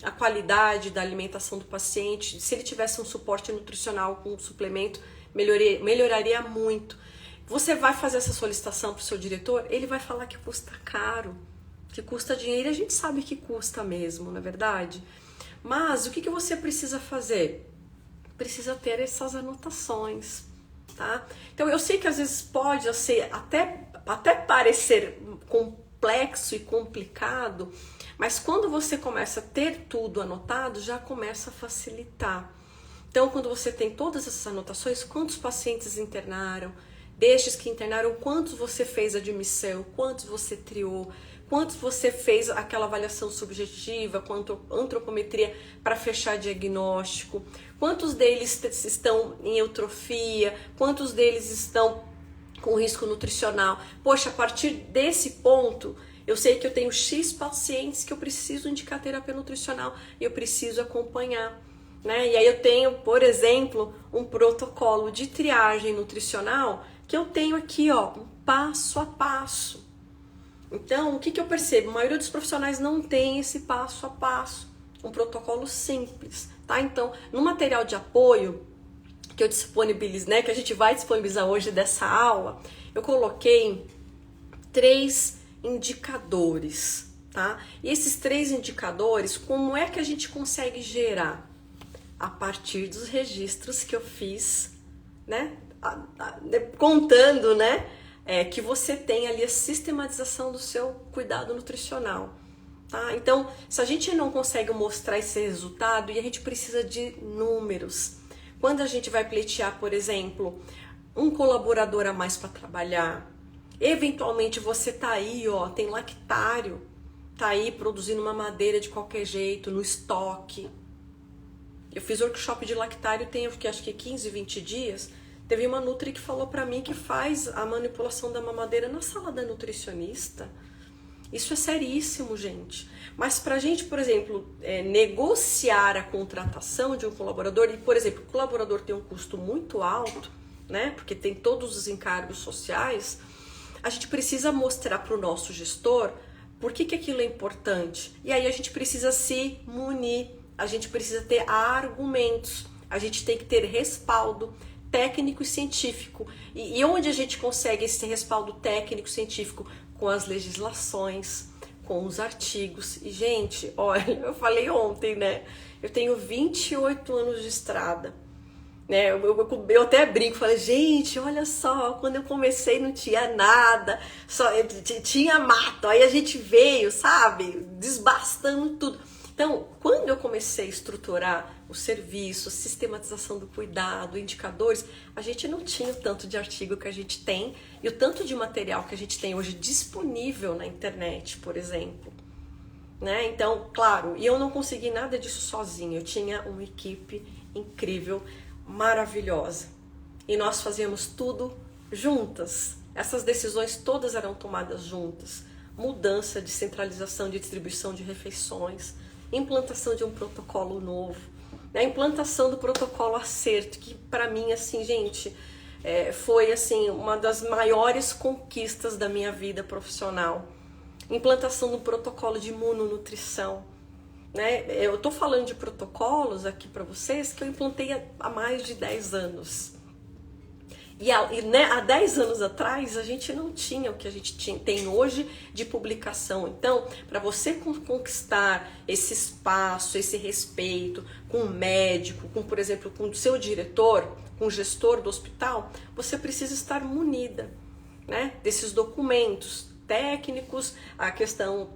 a qualidade da alimentação do paciente, se ele tivesse um suporte nutricional com um suplemento, melhoraria muito. Você vai fazer essa solicitação para o seu diretor, ele vai falar que custa caro, que custa dinheiro, e a gente sabe que custa mesmo, não é verdade? Mas o que você precisa fazer? Precisa ter essas anotações, tá? Então eu sei que às vezes pode ser até parecer complexo e complicado, mas quando você começa a ter tudo anotado, já começa a facilitar. Então, quando você tem todas essas anotações, quantos pacientes internaram, destes que internaram, quantos você fez admissão, quantos você triou, quantos você fez aquela avaliação subjetiva, quanto antropometria para fechar diagnóstico, quantos deles estão em eutrofia, quantos deles estão com risco nutricional. Poxa, a partir desse ponto, eu sei que eu tenho X pacientes que eu preciso indicar terapia nutricional e eu preciso acompanhar. Né? E aí eu tenho, por exemplo, um protocolo de triagem nutricional que eu tenho aqui, um passo a passo. Então, o que eu percebo? A maioria dos profissionais não tem esse passo a passo, um protocolo simples, tá? Então, no material de apoio que eu disponibilizo, né, que a gente vai disponibilizar hoje dessa aula, eu coloquei 3 indicadores, tá? E esses 3 indicadores, como é que a gente consegue gerar? A partir dos registros que eu fiz, né? Contando, né? Que você tem ali a sistematização do seu cuidado nutricional, tá? Então, se a gente não consegue mostrar esse resultado, e a gente precisa de números. Quando a gente vai pleitear, por exemplo, um colaborador a mais para trabalhar, eventualmente você tá aí, ó, tem lactário, tá aí produzindo uma madeira de qualquer jeito, no estoque. Eu fiz workshop de lactário tem acho que 15, 20 dias. Teve uma nutri que falou pra mim que faz a manipulação da mamadeira na sala da nutricionista. Isso é seríssimo, gente. Mas pra gente, por exemplo, negociar a contratação de um colaborador, e, por exemplo, o colaborador tem um custo muito alto, né? Porque tem todos os encargos sociais, a gente precisa mostrar para o nosso gestor por que aquilo é importante. E aí a gente precisa se munir, a gente precisa ter argumentos, a gente tem que ter respaldo técnico e científico. E onde a gente consegue esse respaldo técnico e científico? Com as legislações, com os artigos. E, gente, olha, eu falei ontem, né? Eu tenho 28 anos de estrada. Né? Eu até brinco, falei, gente, olha só, quando eu comecei não tinha nada, só tinha mato, aí a gente veio, sabe, desbastando tudo. Então, quando eu comecei a estruturar o serviço, sistematização do cuidado, indicadores, a gente não tinha o tanto de artigo que a gente tem e o tanto de material que a gente tem hoje disponível na internet, por exemplo. Né? Então, claro, e eu não consegui nada disso sozinha, eu tinha uma equipe incrível, maravilhosa. E nós fazíamos tudo juntas. Essas decisões todas eram tomadas juntas. Mudança de centralização de distribuição de refeições, implantação de um protocolo novo, né? A implantação do protocolo Acerto, que para mim, assim, gente, foi assim uma das maiores conquistas da minha vida profissional. Implantação do protocolo de imunonutrição, né? Eu tô falando de protocolos aqui para vocês que eu implantei há mais de 10 anos. Né, há 10 anos atrás a gente não tinha o que a gente tem hoje de publicação. Então, para você conquistar esse espaço, esse respeito com o médico, com, por exemplo, com o seu diretor, com o gestor do hospital, você precisa estar munida, né, desses documentos técnicos, a questão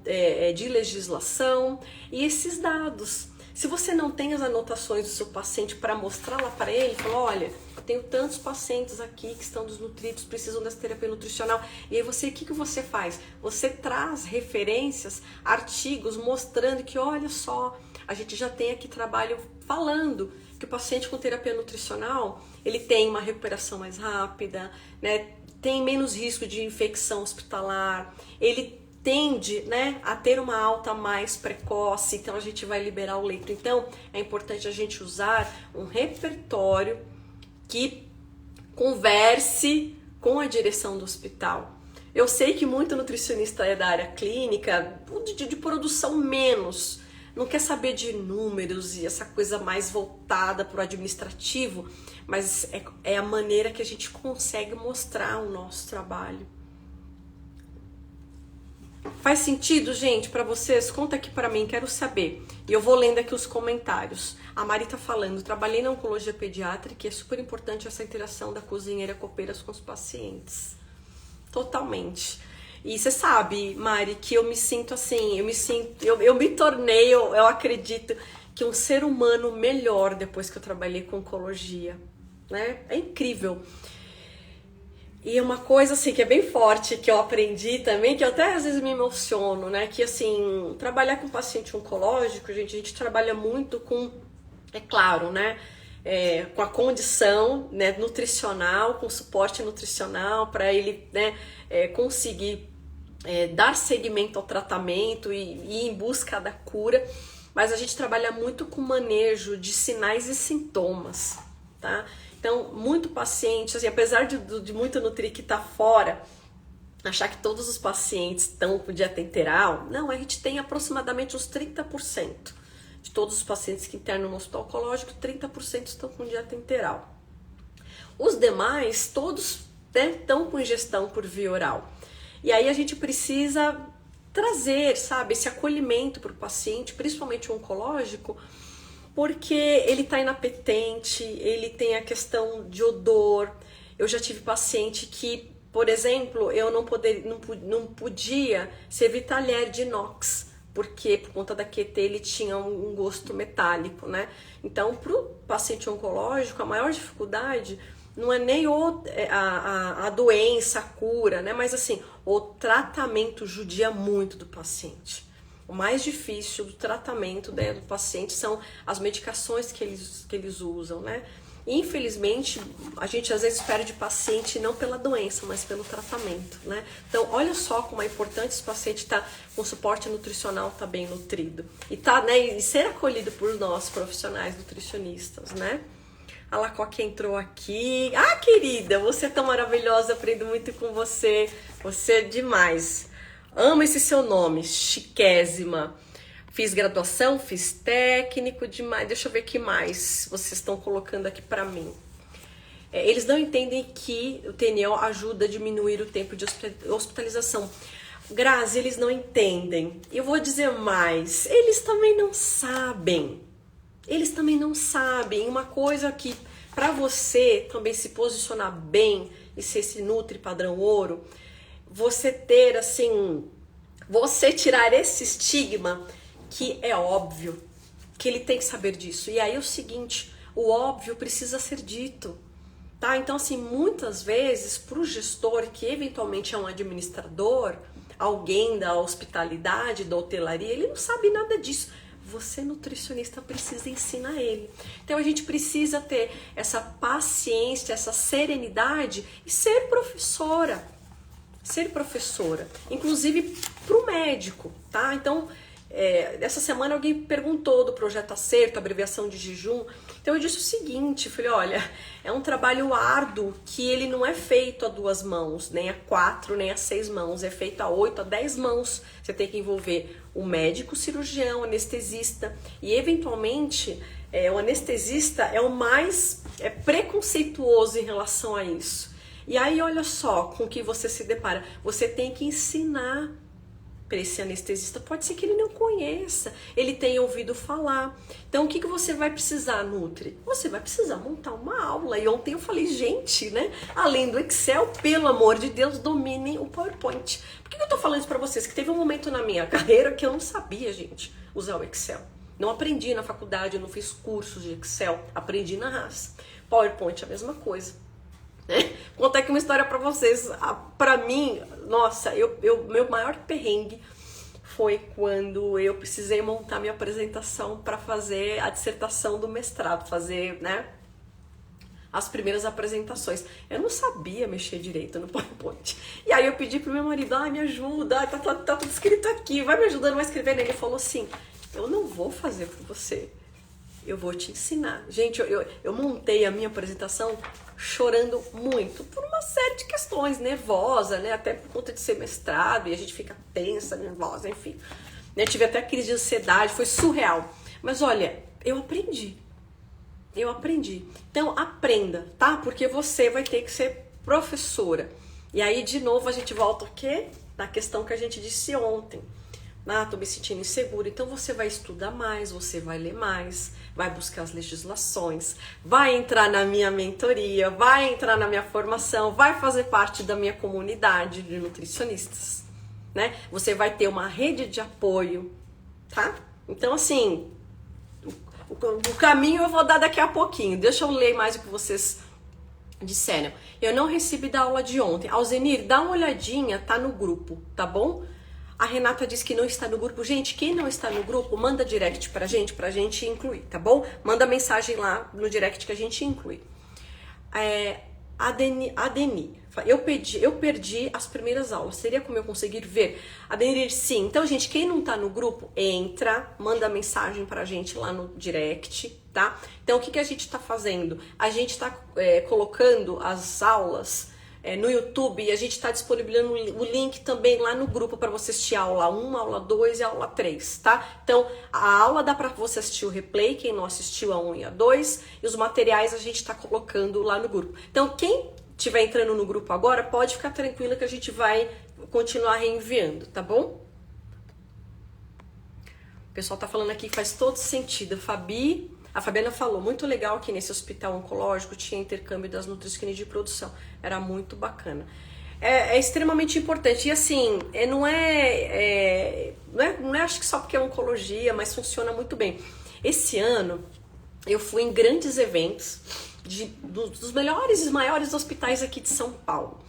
de legislação e esses dados. Se você não tem as anotações do seu paciente para mostrar lá para ele, falar, olha, eu tenho tantos pacientes aqui que estão desnutridos, precisam dessa terapia nutricional. E aí você, o que você faz? Você traz referências, artigos mostrando que, olha só, a gente já tem aqui trabalho falando que o paciente com terapia nutricional, ele tem uma recuperação mais rápida, né? Tem menos risco de infecção hospitalar, ele tende, né, a ter uma alta mais precoce, então a gente vai liberar o leito. Então é importante a gente usar um repertório que converse com a direção do hospital. Eu sei que muito nutricionista é da área clínica, de produção menos, não quer saber de números e essa coisa mais voltada para o administrativo, mas é a maneira que a gente consegue mostrar o nosso trabalho. Faz sentido, gente, para vocês? Conta aqui para mim, quero saber. E eu vou lendo aqui os comentários. A Mari tá falando, trabalhei na oncologia pediátrica e é super importante essa interação da cozinheira copeira com os pacientes. Totalmente. E você sabe, Mari, que eu me sinto assim, eu me tornei, eu acredito, que um ser humano melhor depois que eu trabalhei com oncologia, né? É incrível. E uma coisa assim que é bem forte, que eu aprendi também, que eu até às vezes me emociono, né? Que assim, trabalhar com paciente oncológico, gente, a gente trabalha muito com, é claro, né? Com a condição, né, nutricional, com suporte nutricional, para ele, né, conseguir dar seguimento ao tratamento e ir em busca da cura. Mas a gente trabalha muito com manejo de sinais e sintomas, tá? Então, muito paciente, assim, apesar de muito nutri que tá fora, achar que todos os pacientes estão com dieta enteral, não, a gente tem aproximadamente uns 30% de todos os pacientes que internam no hospital oncológico, 30% estão com dieta enteral. Os demais, todos, né, estão com ingestão por via oral. E aí a gente precisa trazer, sabe, esse acolhimento para o paciente, principalmente o oncológico, porque ele está inapetente, ele tem a questão de odor. Eu já tive paciente que, por exemplo, eu não podia servir talher de inox, porque por conta da QT ele tinha um gosto metálico, né? Então, para o paciente oncológico, a maior dificuldade não é nem a doença, a cura, né? Mas assim, o tratamento judia muito do paciente. O mais difícil do tratamento, né, do paciente são as medicações que eles usam, né? Infelizmente, a gente às vezes perde paciente não pela doença, mas pelo tratamento, né? Então, olha só como é importante esse paciente estar com suporte nutricional, tá bem nutrido. E, né, e ser acolhido por nós, profissionais nutricionistas, né? A Lacoque entrou aqui. Ah, querida, você é tão maravilhosa, aprendo muito com você. Você é demais. Amo esse seu nome, chiquésima. Fiz graduação, fiz técnico, demais. Deixa eu ver o que mais vocês estão colocando aqui pra mim. Eles não entendem que o TNO ajuda a diminuir o tempo de hospitalização. Grazi, eles não entendem. Eu vou dizer mais, eles também não sabem. Eles também não sabem. Uma coisa que, para você também se posicionar bem e ser esse Nutri padrão ouro, você ter, assim, você tirar esse estigma que é óbvio, que ele tem que saber disso. E aí é o seguinte, o óbvio precisa ser dito, tá? Então, assim, muitas vezes, para o gestor, que eventualmente é um administrador, alguém da hospitalidade, da hotelaria, ele não sabe nada disso. Você, nutricionista, precisa ensinar ele. Então, a gente precisa ter essa paciência, essa serenidade e ser professora. Ser professora. Inclusive, para o médico, tá? Então, essa semana alguém perguntou do Projeto Acerto, abreviação de jejum. Então, eu disse o seguinte, falei, olha, é um trabalho árduo que ele não é feito a 2 mãos, nem a 4, nem a 6 mãos, é feito a 8, a 10 mãos. Você tem que envolver o médico, o cirurgião, o anestesista e, eventualmente, o anestesista é o mais preconceituoso em relação a isso. E aí, olha só com o que você se depara. Você tem que ensinar para esse anestesista. Pode ser que ele não conheça, ele tenha ouvido falar. Então, o que você vai precisar, Nutri? Você vai precisar montar uma aula. E ontem eu falei, gente, né? Além do Excel, pelo amor de Deus, dominem o PowerPoint. Por que eu tô falando isso para vocês? Que teve um momento na minha carreira que eu não sabia, gente, usar o Excel. Não aprendi na faculdade, não fiz cursos de Excel, aprendi na raça. PowerPoint é a mesma coisa. Vou contar aqui uma história pra vocês. Pra mim, nossa, meu maior perrengue foi quando eu precisei montar minha apresentação para fazer a dissertação do mestrado, fazer, né, as primeiras apresentações. Eu não sabia mexer direito no PowerPoint. E aí eu pedi pro meu marido, me ajuda, tá tudo escrito aqui, vai me ajudando a escrever. Ele falou assim, eu não vou fazer por você, eu vou te ensinar. Gente, eu montei a minha apresentação chorando muito, por uma série de questões, nervosa, né? Até por conta de ser mestrado, e a gente fica tensa, nervosa, enfim. Eu tive até crise de ansiedade, foi surreal. Mas olha, eu aprendi. Então, aprenda, tá? Porque você vai ter que ser professora. E aí, de novo, a gente volta o quê? Na questão que a gente disse ontem. Tô me sentindo insegura. Então, você vai estudar mais, você vai ler mais, vai buscar as legislações, vai entrar na minha mentoria, vai entrar na minha formação, vai fazer parte da minha comunidade de nutricionistas, né? Você vai ter uma rede de apoio, tá? Então, assim, o caminho eu vou dar daqui a pouquinho. Deixa eu ler mais o que vocês disseram. Eu não recebi da aula de ontem. Alzenir, dá uma olhadinha, tá no grupo, tá bom? A Renata disse que não está no grupo. Gente, quem não está no grupo, manda direct pra gente incluir, tá bom? Manda mensagem lá no direct que a gente inclui. Adeni, eu perdi as primeiras aulas. Seria como eu conseguir ver? Adeni, sim. Então, gente, quem não tá no grupo, entra, manda mensagem pra gente lá no direct, tá? Então, o que a gente tá fazendo? A gente tá colocando as aulas no YouTube, e a gente está disponibilizando o link também lá no grupo para você assistir a aula 1, a aula 2 e a aula 3, tá? Então, a aula dá para você assistir o replay, quem não assistiu a 1 e a 2, e os materiais a gente está colocando lá no grupo. Então, quem estiver entrando no grupo agora, pode ficar tranquila que a gente vai continuar reenviando, tá bom? O pessoal tá falando aqui que faz todo sentido. A Fabiana falou, muito legal que nesse hospital oncológico tinha intercâmbio das nutricionistas de produção. Era muito bacana. É extremamente importante. E assim, não é acho que só porque é oncologia, mas funciona muito bem. Esse ano, eu fui em grandes eventos dos melhores e maiores hospitais aqui de São Paulo.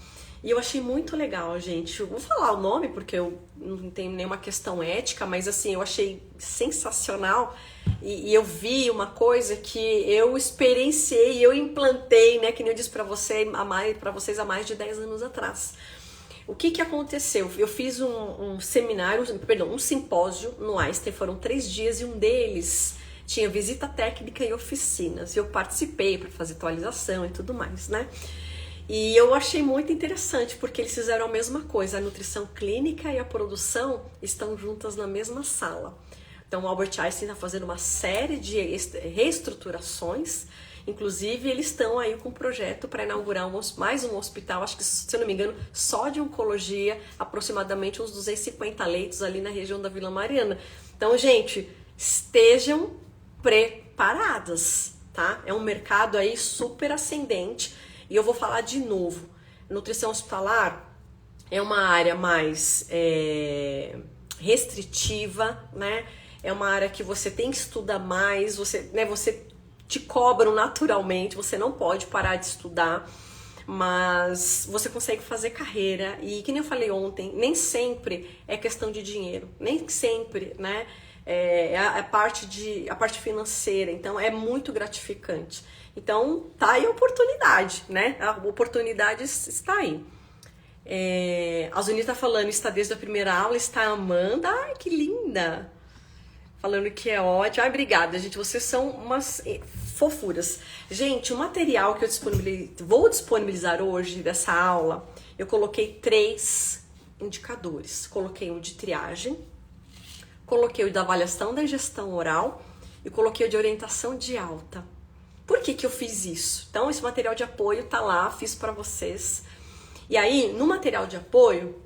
E eu achei muito legal, gente. Eu vou falar o nome porque eu não tenho nenhuma questão ética, mas assim, eu achei sensacional. E eu vi uma coisa que eu experienciei, eu implantei, né? Que nem eu disse pra vocês há mais de 10 anos atrás. O que aconteceu? Eu fiz um simpósio no Einstein, foram 3 dias e um deles tinha visita técnica e oficinas. Eu participei para fazer atualização e tudo mais, né? E eu achei muito interessante, porque eles fizeram a mesma coisa. A nutrição clínica e a produção estão juntas na mesma sala. Então, o Albert Einstein está fazendo uma série de reestruturações. Inclusive, eles estão aí com um projeto para inaugurar mais um hospital, acho que, se eu não me engano, só de oncologia, aproximadamente uns 250 leitos ali na região da Vila Mariana. Então, gente, estejam preparadas, tá? É um mercado aí super ascendente. E eu vou falar de novo, nutrição hospitalar é uma área mais restritiva, né? É uma área que você tem que estudar mais, você te cobram naturalmente, você não pode parar de estudar, mas você consegue fazer carreira. E que nem eu falei ontem, nem sempre é questão de dinheiro, nem sempre, né? A parte financeira, então é muito gratificante. Então tá aí a oportunidade, né? A oportunidade está aí. A Zuni tá falando, está desde a primeira aula, está amando. Ai, que linda! Falando que é ótimo. Ai, obrigada, gente. Vocês são umas fofuras. Gente, o material que eu vou disponibilizar hoje dessa aula, eu coloquei 3 indicadores. Coloquei um de triagem, coloquei o da avaliação da ingestão oral e coloquei o de orientação de alta. Por que eu fiz isso? Então, esse material de apoio tá lá, fiz para vocês. E aí, no material de apoio,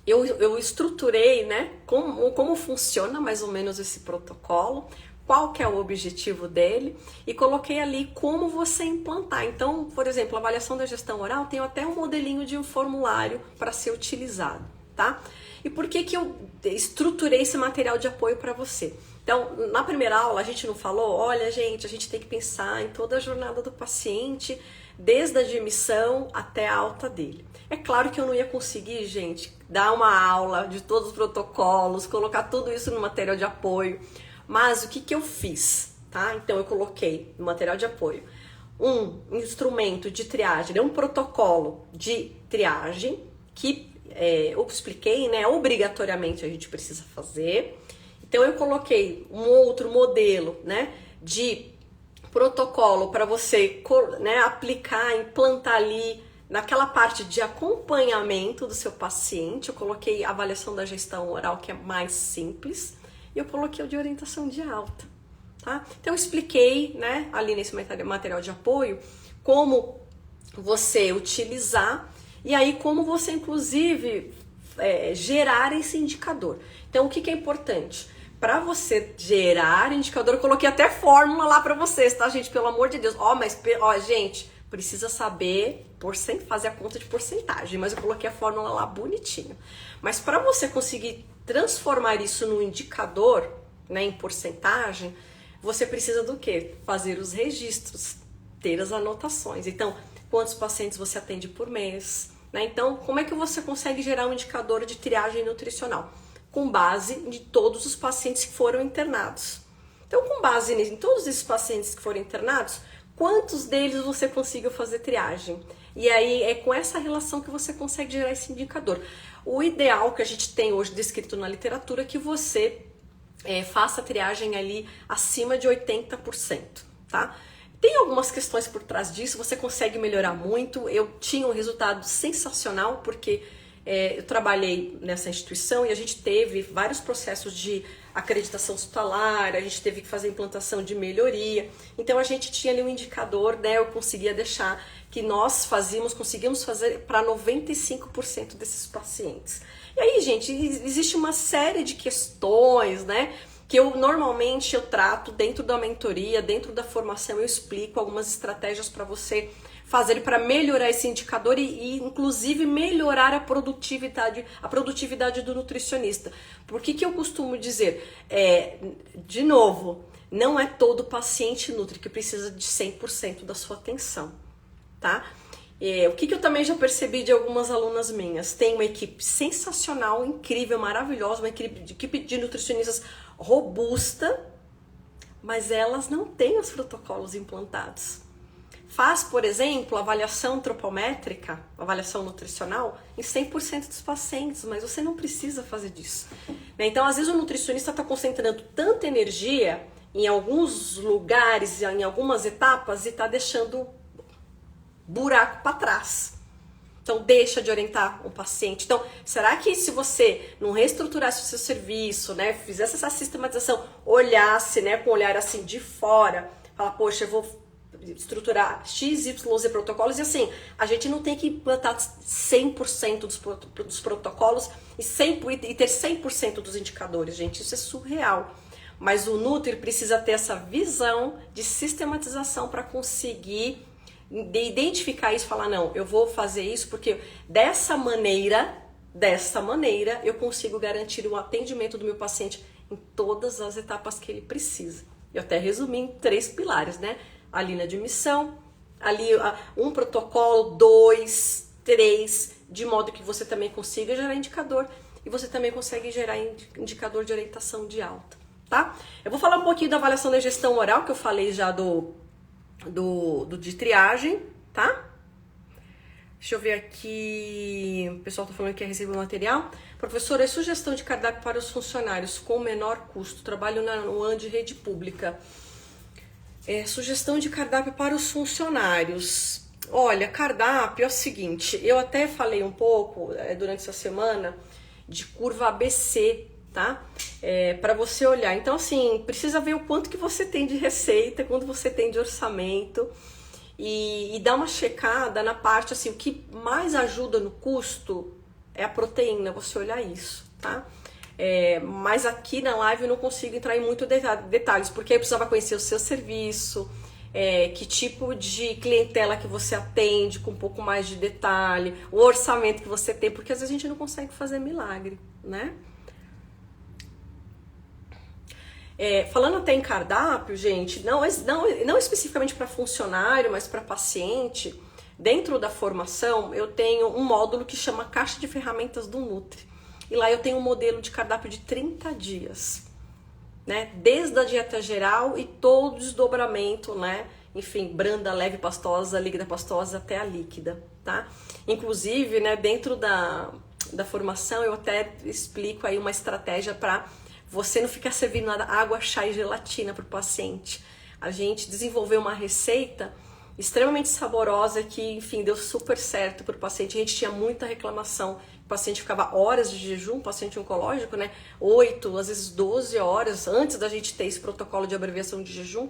eu estruturei, né, como funciona mais ou menos esse protocolo, qual que é o objetivo dele, e coloquei ali como você implantar. Então, por exemplo, a avaliação da gestão oral tem até um modelinho de um formulário para ser utilizado, tá? E por que eu estruturei esse material de apoio para você? Então, na primeira aula a gente não falou, olha gente, a gente tem que pensar em toda a jornada do paciente, desde a admissão até a alta dele. É claro que eu não ia conseguir, gente, dar uma aula de todos os protocolos, colocar tudo isso no material de apoio, mas o que eu fiz, tá? Então eu coloquei no material de apoio um instrumento de triagem, um protocolo de triagem que eu expliquei, né? Obrigatoriamente a gente precisa fazer. Então eu coloquei um outro modelo, né, de protocolo para você, né, aplicar, implantar ali naquela parte de acompanhamento do seu paciente. Eu coloquei a avaliação da gestão oral, que é mais simples, e eu coloquei o de orientação de alta, tá? Então eu expliquei, né, ali nesse material de apoio, como você utilizar e aí como você, inclusive, gerar esse indicador. Então, o que é importante? Para você gerar indicador, eu coloquei até fórmula lá para vocês, tá, gente? Pelo amor de Deus. Gente, precisa saber fazer a conta de porcentagem, mas eu coloquei a fórmula lá bonitinho. Mas para você conseguir transformar isso num indicador, né, em porcentagem, você precisa do quê? Fazer os registros, ter as anotações. Então, quantos pacientes você atende por mês, né? Então, como é que você consegue gerar um indicador de triagem nutricional? Com base em todos os pacientes que foram internados. Então, com base em todos esses pacientes que foram internados, quantos deles você conseguiu fazer triagem? E aí é com essa relação que você consegue gerar esse indicador. O ideal que a gente tem hoje descrito na literatura é que você faça a triagem ali acima de 80%, tá? Tem algumas questões por trás disso, você consegue melhorar muito. Eu tinha um resultado sensacional porque eu trabalhei nessa instituição e a gente teve vários processos de acreditação hospitalar, a gente teve que fazer implantação de melhoria. Então a gente tinha ali um indicador, né? Eu conseguia deixar que nós conseguimos fazer para 95% desses pacientes. E aí, gente, existe uma série de questões, né? Que normalmente eu trato dentro da mentoria, dentro da formação, eu explico algumas estratégias para você fazer para melhorar esse indicador e inclusive melhorar a produtividade do nutricionista. Por que eu costumo dizer? De novo, não é todo paciente nutri que precisa de 100% da sua atenção, tá? O que eu também já percebi de algumas alunas minhas? Tem uma equipe sensacional, incrível, maravilhosa, uma equipe de nutricionistas robusta, mas elas não têm os protocolos implantados. Faz, por exemplo, avaliação antropométrica, avaliação nutricional, em 100% dos pacientes, mas você não precisa fazer disso. Então, às vezes o nutricionista está concentrando tanta energia em alguns lugares, em algumas etapas, e está deixando buraco para trás. Então, deixa de orientar o paciente. Então, será que se você não reestruturasse o seu serviço, né, fizesse essa sistematização, olhasse, né, com um olhar assim de fora, fala, poxa, eu vou estruturar X, Y, Z protocolos, e assim, a gente não tem que implantar 100% dos protocolos e ter 100% dos indicadores, gente, isso é surreal. Mas o Nutri precisa ter essa visão de sistematização para conseguir identificar isso e falar, não, eu vou fazer isso porque dessa maneira eu consigo garantir o atendimento do meu paciente em todas as etapas que ele precisa. Eu até resumi em 3 pilares, né? A linha de missão, ali um protocolo, 2, 3, de modo que você também consiga gerar indicador e você também consegue gerar indicador de orientação de alta, tá? Eu vou falar um pouquinho da avaliação da gestão oral, que eu falei já de triagem, tá? Deixa eu ver aqui, o pessoal tá falando que quer receber o material. Professora, é sugestão de cardápio para os funcionários com menor custo, trabalho no ano de rede pública. Sugestão de cardápio para os funcionários. Olha, cardápio é o seguinte, eu até falei um pouco durante essa semana de curva ABC, tá? Para você olhar. Então, assim, precisa ver o quanto que você tem de receita, quanto você tem de orçamento e dar uma checada na parte, assim, o que mais ajuda no custo é a proteína, você olhar isso, tá? Mas aqui na live eu não consigo entrar em muito detalhes, porque eu precisava conhecer o seu serviço, que tipo de clientela que você atende, com um pouco mais de detalhe, o orçamento que você tem, porque às vezes a gente não consegue fazer milagre, né? Falando até em cardápio, gente, não especificamente para funcionário, mas para paciente, dentro da formação eu tenho um módulo que chama Caixa de Ferramentas do Nutri. E lá eu tenho um modelo de cardápio de 30 dias, né? Desde a dieta geral e todo o desdobramento, né? Enfim, branda, leve, pastosa, líquida, pastosa até a líquida, tá? Inclusive, né, dentro da formação eu até explico aí uma estratégia para você não ficar servindo água, chá e gelatina para o paciente. A gente desenvolveu uma receita extremamente saborosa que, enfim, deu super certo para o paciente. A gente tinha muita reclamação. O paciente ficava horas de jejum, paciente oncológico, né? 8, às vezes 12 horas antes da gente ter esse protocolo de abreviação de jejum.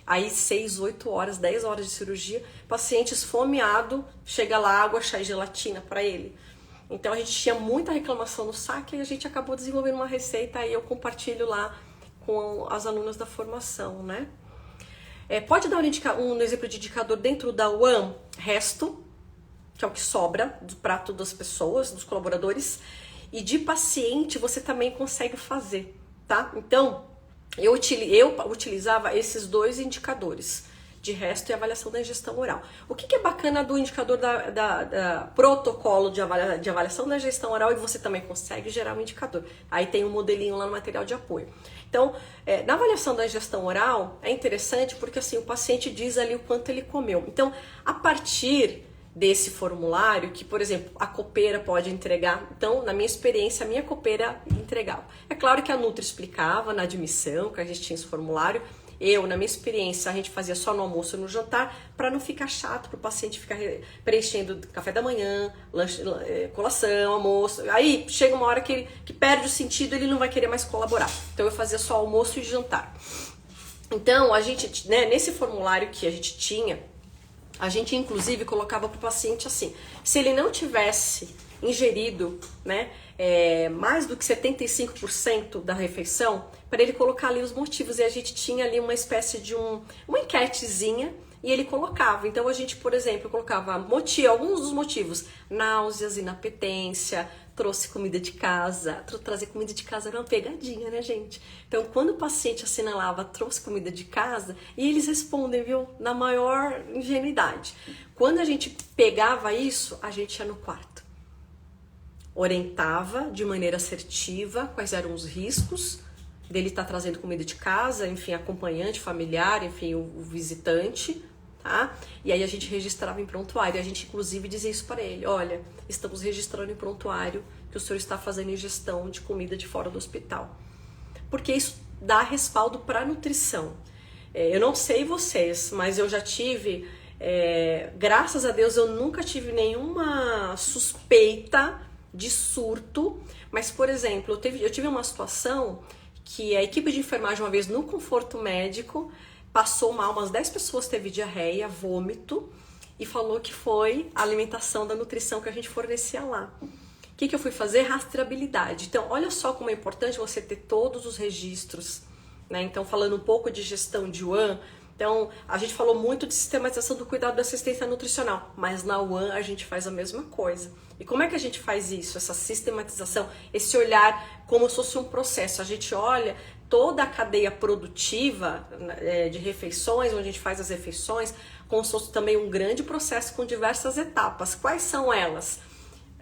Aí 6, 8 horas, 10 horas de cirurgia. Paciente esfomeado, chega lá água, chá e gelatina para ele. Então a gente tinha muita reclamação no saque e a gente acabou desenvolvendo uma receita e eu compartilho lá com as alunas da formação, né? Pode dar um exemplo de indicador dentro da UAM? Resto, que é o que sobra do prato das pessoas, dos colaboradores, e de paciente você também consegue fazer, tá? Então, eu utilizava esses 2 indicadores, de resto e avaliação da ingestão oral. O que é bacana do indicador da protocolo de avaliação da ingestão oral e você também consegue gerar um indicador. Aí tem um modelinho lá no material de apoio. Então, na avaliação da ingestão oral é interessante porque assim, o paciente diz ali o quanto ele comeu. Então, a partir desse formulário, que, por exemplo, a copeira pode entregar. Então, na minha experiência, a minha copeira entregava. É claro que a Nutri explicava na admissão, que a gente tinha esse formulário, na minha experiência, a gente fazia só no almoço e no jantar, para não ficar chato para o paciente ficar preenchendo café da manhã, lanche, colação, almoço. Aí chega uma hora que perde o sentido, ele não vai querer mais colaborar. Então eu fazia só almoço e jantar. Então a gente, né, nesse formulário que a gente tinha, a gente inclusive colocava para o paciente assim, se ele não tivesse ingerido, né, mais do que 75% da refeição, para ele colocar ali os motivos. E a gente tinha ali uma espécie de uma enquetezinha e ele colocava. Então a gente, por exemplo, colocava alguns dos motivos: náuseas, inapetência, trouxe comida de casa. Trazer comida de casa era uma pegadinha, né, gente? Então quando o paciente assinalava trouxe comida de casa, e eles respondem, viu, na maior ingenuidade. Quando a gente pegava isso, a gente ia no quarto, orientava de maneira assertiva quais eram os riscos dele estar trazendo comida de casa, enfim, acompanhante, familiar, enfim, o visitante, tá? E aí a gente registrava em prontuário, a gente inclusive dizia isso para ele: olha, estamos registrando em prontuário que o senhor está fazendo ingestão de comida de fora do hospital. Porque isso dá respaldo para a nutrição. Eu não sei vocês, mas eu já tive, graças a Deus eu nunca tive nenhuma suspeita de surto, mas, por exemplo, eu tive uma situação que a equipe de enfermagem, uma vez no conforto médico, passou mal, umas 10 pessoas teve diarreia, vômito, e falou que foi a alimentação da nutrição que a gente fornecia lá. O que eu fui fazer? Rastreabilidade. Então, olha só como é importante você ter todos os registros, né? Então, falando um pouco de gestão de UAN, então, a gente falou muito de sistematização do cuidado da assistência nutricional, mas na UAN a gente faz a mesma coisa. E como é que a gente faz isso? Essa sistematização, esse olhar como se fosse um processo. A gente olha toda a cadeia produtiva de refeições, onde a gente faz as refeições, como se fosse também um grande processo com diversas etapas. Quais são elas?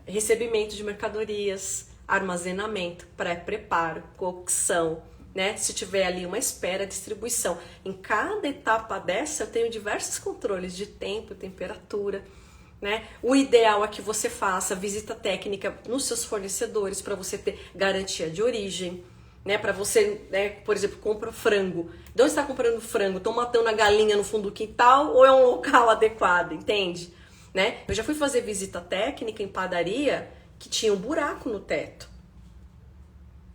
Recebimento de mercadorias, armazenamento, pré-preparo, cocção, né? Se tiver ali uma espera, distribuição. Em cada etapa dessa eu tenho diversos controles de tempo, temperatura, né? O ideal é que você faça visita técnica nos seus fornecedores para você ter garantia de origem, né? Para você, né, por exemplo, compra frango. De onde está comprando frango? Estão matando a galinha no fundo do quintal ou é um local adequado, entende? Né? Eu já fui fazer visita técnica em padaria que tinha um buraco no teto,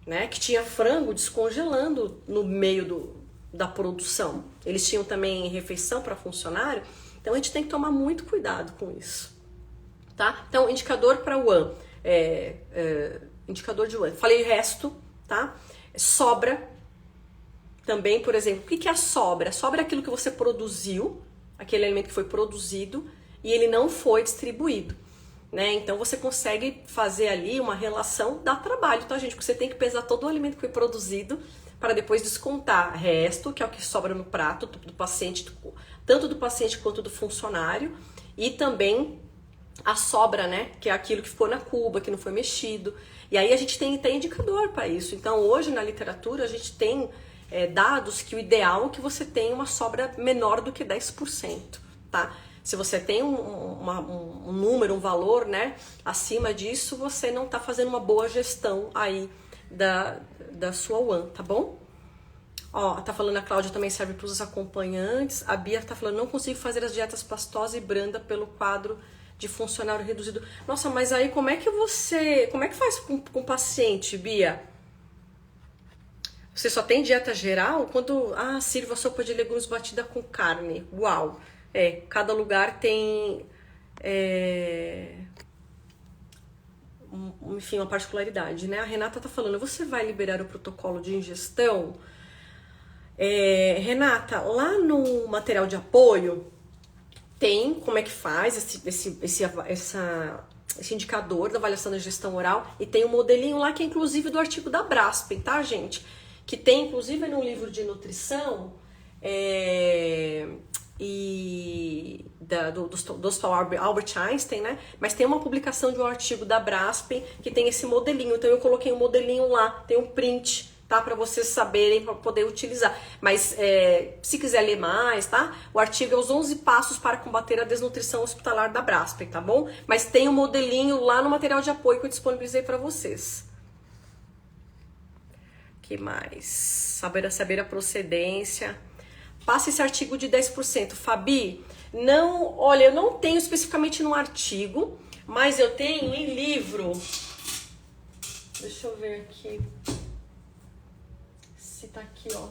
né? Que tinha frango descongelando no meio da produção. Eles tinham também refeição para funcionário. Então a gente tem que tomar muito cuidado com isso, tá? Então, indicador para UAN, indicador de UAN. Falei resto, tá? Sobra também, por exemplo. O que é a sobra? Sobra é aquilo que você produziu, aquele alimento que foi produzido e ele não foi distribuído, né? Então você consegue fazer ali uma relação, dá trabalho, tá, gente? Porque você tem que pesar todo o alimento que foi produzido para depois descontar resto, que é o que sobra no prato do paciente, tanto do paciente quanto do funcionário, e também a sobra, né? Que é aquilo que ficou na cuba, que não foi mexido. E aí a gente tem indicador para isso. Então hoje na literatura a gente tem dados que o ideal é que você tenha uma sobra menor do que 10%, tá? Se você tem um número, um valor, né, acima disso, você não está fazendo uma boa gestão aí da sua UAN, tá bom? Ó, tá falando, a Cláudia também serve para os acompanhantes. A Bia tá falando, não consigo fazer as dietas pastosa e branda pelo quadro de funcionário reduzido. Nossa, mas aí como é que faz com o paciente, Bia? Você só tem dieta geral? Quando, sirva sopa de legumes batida com carne. Uau! Cada lugar tem, enfim, uma particularidade, né? A Renata tá falando, você vai liberar o protocolo de ingestão? Renata, lá no material de apoio tem como é que faz esse indicador da avaliação da ingestão oral, e tem um modelinho lá que é inclusive do artigo da Braspen, tá, gente? Que tem inclusive no livro de nutrição, do Hospital Albert Einstein, né? Mas tem uma publicação de um artigo da Braspen que tem esse modelinho. Então eu coloquei um modelinho lá, tem um print, tá? Para vocês saberem, para poder utilizar. Mas se quiser ler mais, tá? O artigo é os 11 passos para combater a desnutrição hospitalar da Braspen, tá bom? Mas tem um modelinho lá no material de apoio que eu disponibilizei para vocês. Que mais? Saber a procedência. passa esse artigo de 10%. Fabi, não, olha, eu não tenho especificamente no artigo, mas eu tenho em livro. Deixa eu ver aqui. Se tá aqui, ó.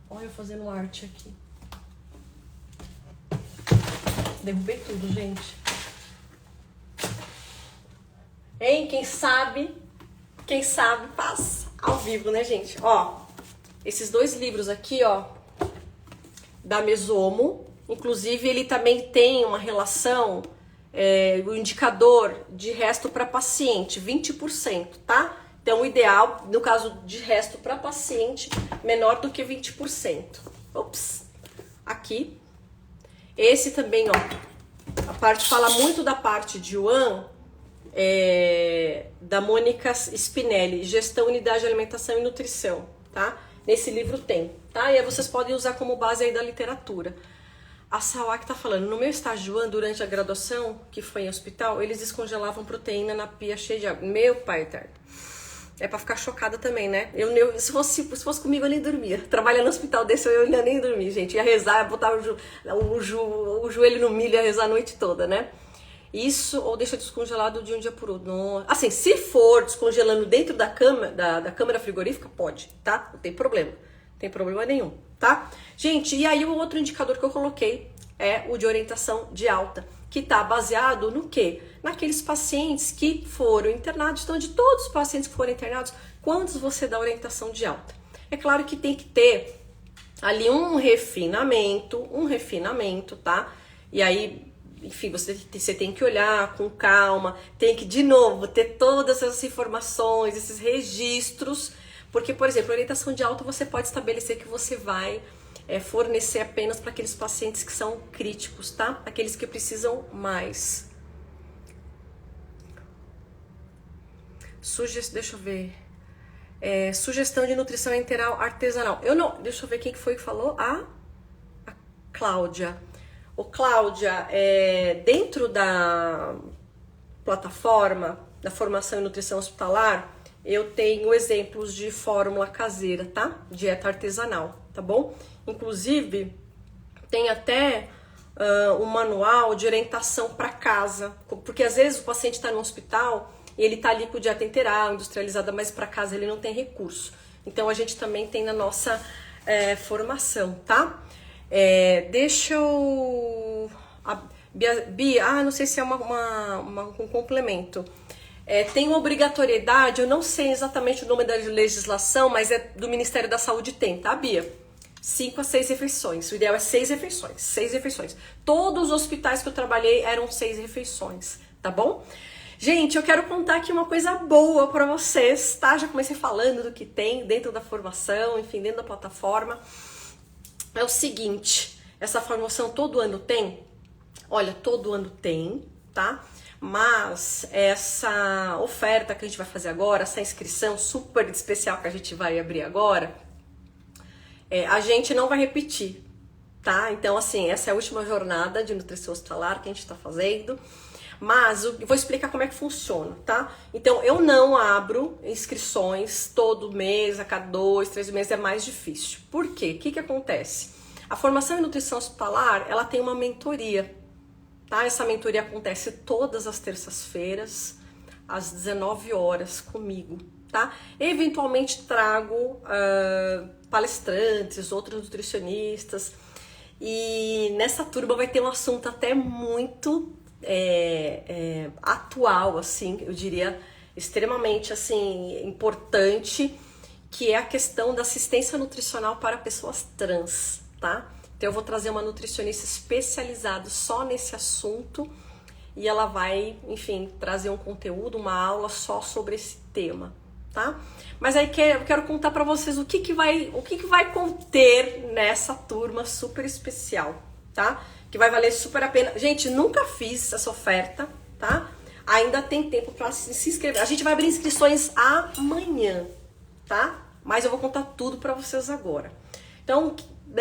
Olha eu fazendo arte aqui. Derrubei tudo, gente. Hein? Quem sabe passa ao vivo, né, gente? Ó, esses dois livros aqui, ó, da Mesomo. Inclusive, ele também tem uma relação, o indicador de resto para paciente, 20%, tá? Então, o ideal, no caso de resto para paciente, menor do que 20%. Ops! Aqui. Esse também, ó, a parte fala muito da parte de Yuan, da Mônica Spinelli, Gestão, Unidade de Alimentação e Nutrição, tá? Nesse livro tem, tá? E aí vocês podem usar como base aí da literatura. A Sawak tá falando, no meu estágio Yuan, durante a graduação, que foi em hospital, eles descongelavam proteína na pia cheia de água. Meu pai eterno. É pra ficar chocada também, né? Se fosse comigo, eu nem dormia. Trabalhando no hospital desse, eu ia nem dormir, gente. Ia rezar, botava o joelho no milho, ia rezar a noite toda, né? Isso, ou deixa descongelado de um dia por outro. Não. Assim, se for descongelando dentro da câmara frigorífica, pode, tá? Não tem problema. Não tem problema nenhum, tá? Gente, e aí o outro indicador que eu coloquei é o de orientação de alta, que tá baseado no quê? Naqueles pacientes que foram internados. Então, de todos os pacientes que foram internados, quantos você dá orientação de alta? É claro que tem que ter ali um refinamento, tá? E aí, enfim, você tem que olhar com calma, tem que, de novo, ter todas essas informações, esses registros, porque, por exemplo, orientação de alta você pode estabelecer que você vai fornecer apenas para aqueles pacientes que são críticos, tá? Aqueles que precisam mais. Deixa eu ver. Sugestão de nutrição enteral artesanal. Deixa eu ver quem que foi que falou. A Cláudia. Ô, Cláudia, dentro da plataforma da formação em nutrição hospitalar, eu tenho exemplos de fórmula caseira, tá? Dieta artesanal, tá bom? Inclusive, tem até um manual de orientação para casa, porque às vezes o paciente está no hospital e ele tá ali com dieta integral, industrializada, mas para casa ele não tem recurso. Então a gente também tem na nossa formação, tá? Deixa eu... Bia, não sei se é um complemento. Tem uma obrigatoriedade, eu não sei exatamente o nome da legislação, mas é do Ministério da Saúde tem, tá, Bia? 5 a 6 refeições. O ideal é 6 refeições. 6 refeições. Todos os hospitais que eu trabalhei eram 6 refeições, tá bom? Gente, eu quero contar aqui uma coisa boa pra vocês, tá? Já comecei falando do que tem dentro da formação, enfim, dentro da plataforma. É o seguinte, essa formação todo ano tem? Olha, todo ano tem, tá? Mas essa oferta que a gente vai fazer agora, essa inscrição super especial que a gente vai abrir agora, a gente não vai repetir, tá? Então, assim, essa é a última jornada de nutrição hospitalar que a gente tá fazendo. Mas eu vou explicar como é que funciona, tá? Então, eu não abro inscrições todo mês, a cada 2, 3 meses é mais difícil. Por quê? O que acontece? A formação em nutrição hospitalar, ela tem uma mentoria, tá? Essa mentoria acontece todas as terças-feiras, às 19 horas comigo, tá? Eventualmente trago palestrantes, outros nutricionistas, e nessa turma vai ter um assunto até muito atual, assim, eu diria extremamente assim importante, que é a questão da assistência nutricional para pessoas trans, tá? Então eu vou trazer uma nutricionista especializada só nesse assunto e ela vai, enfim, trazer um conteúdo, uma aula só sobre esse tema, tá? Mas aí eu quero contar para vocês o que vai conter nessa turma super especial, tá? Que vai valer super a pena. Gente, nunca fiz essa oferta, tá? Ainda tem tempo para se inscrever. A gente vai abrir inscrições amanhã, tá? Mas eu vou contar tudo para vocês agora. Então,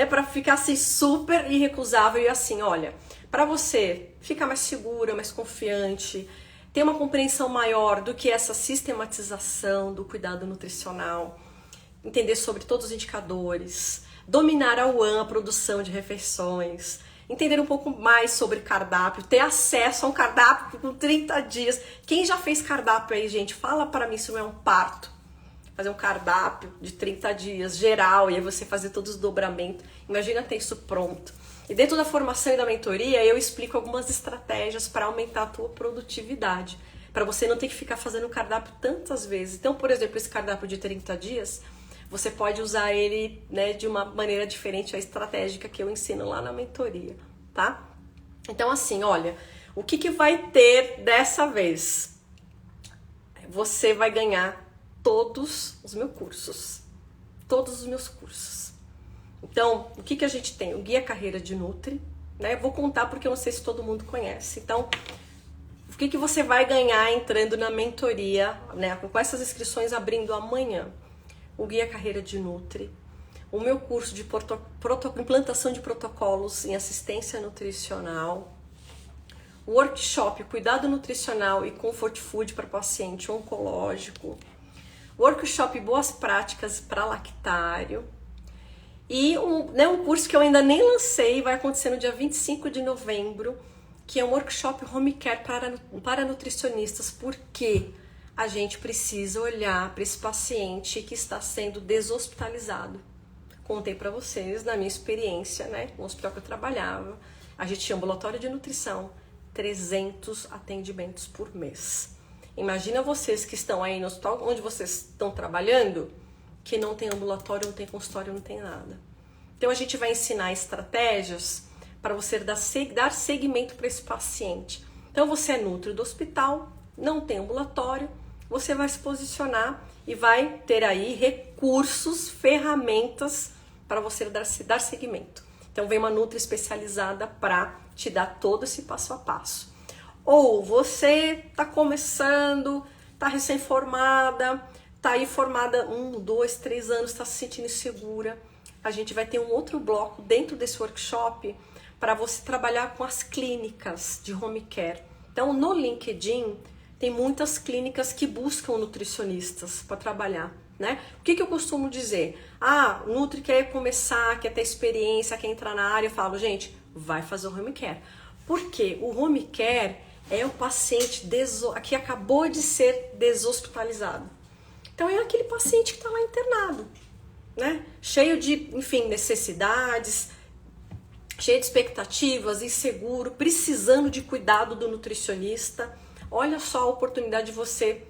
para ficar assim super irrecusável e assim, olha, para você ficar mais segura, mais confiante, ter uma compreensão maior do que essa sistematização do cuidado nutricional, entender sobre todos os indicadores, dominar a UAN, a produção de refeições, entender um pouco mais sobre cardápio, ter acesso a um cardápio com 30 dias. Quem já fez cardápio aí, gente, fala para mim se não é um parto. Fazer um cardápio de 30 dias, geral, e aí você fazer todos os dobramentos. Imagina ter isso pronto. E dentro da formação e da mentoria, eu explico algumas estratégias para aumentar a tua produtividade, para você não ter que ficar fazendo cardápio tantas vezes. Então, por exemplo, esse cardápio de 30 dias, você pode usar ele, né, de uma maneira diferente, a estratégica que eu ensino lá na mentoria, tá? Então, assim, olha, o que vai ter dessa vez? Você vai ganhar todos os meus cursos. Todos os meus cursos. Então, o que a gente tem? O Guia Carreira de Nutri, né? Eu vou contar porque eu não sei se todo mundo conhece. Então, o que você vai ganhar entrando na mentoria, né? Com essas inscrições abrindo amanhã? O Guia Carreira de Nutri, o meu curso de implantação de protocolos em assistência nutricional, o workshop Cuidado Nutricional e Comfort Food para paciente oncológico, workshop Boas Práticas para Lactário e um curso que eu ainda nem lancei, vai acontecer no dia 25 de novembro, que é um workshop Home Care para nutricionistas, porque a gente precisa olhar para esse paciente que está sendo deshospitalizado. Contei para vocês, na minha experiência, né, no hospital que eu trabalhava, a gente tinha ambulatório de nutrição, 300 atendimentos por mês. Imagina vocês que estão aí no hospital onde vocês estão trabalhando, que não tem ambulatório, não tem consultório, não tem nada. Então a gente vai ensinar estratégias para você dar seguimento para esse paciente. Então você é nutri do hospital, não tem ambulatório, você vai se posicionar e vai ter aí recursos, ferramentas para você dar seguimento. Então vem uma nutri especializada para te dar todo esse passo a passo. Ou você está começando, está recém-formada, está aí formada 1, 2, 3 anos, está se sentindo insegura. A gente vai ter um outro bloco dentro desse workshop para você trabalhar com as clínicas de home care. Então no LinkedIn tem muitas clínicas que buscam nutricionistas para trabalhar, né? O que eu costumo dizer? Ah, o Nutri quer começar, quer ter experiência, quer entrar na área. Eu falo, gente, vai fazer o home care. Porque o home care é o paciente que acabou de ser deshospitalizado. Então é aquele paciente que está lá internado, né? Cheio de, enfim, necessidades, cheio de expectativas, inseguro, precisando de cuidado do nutricionista. Olha só a oportunidade de você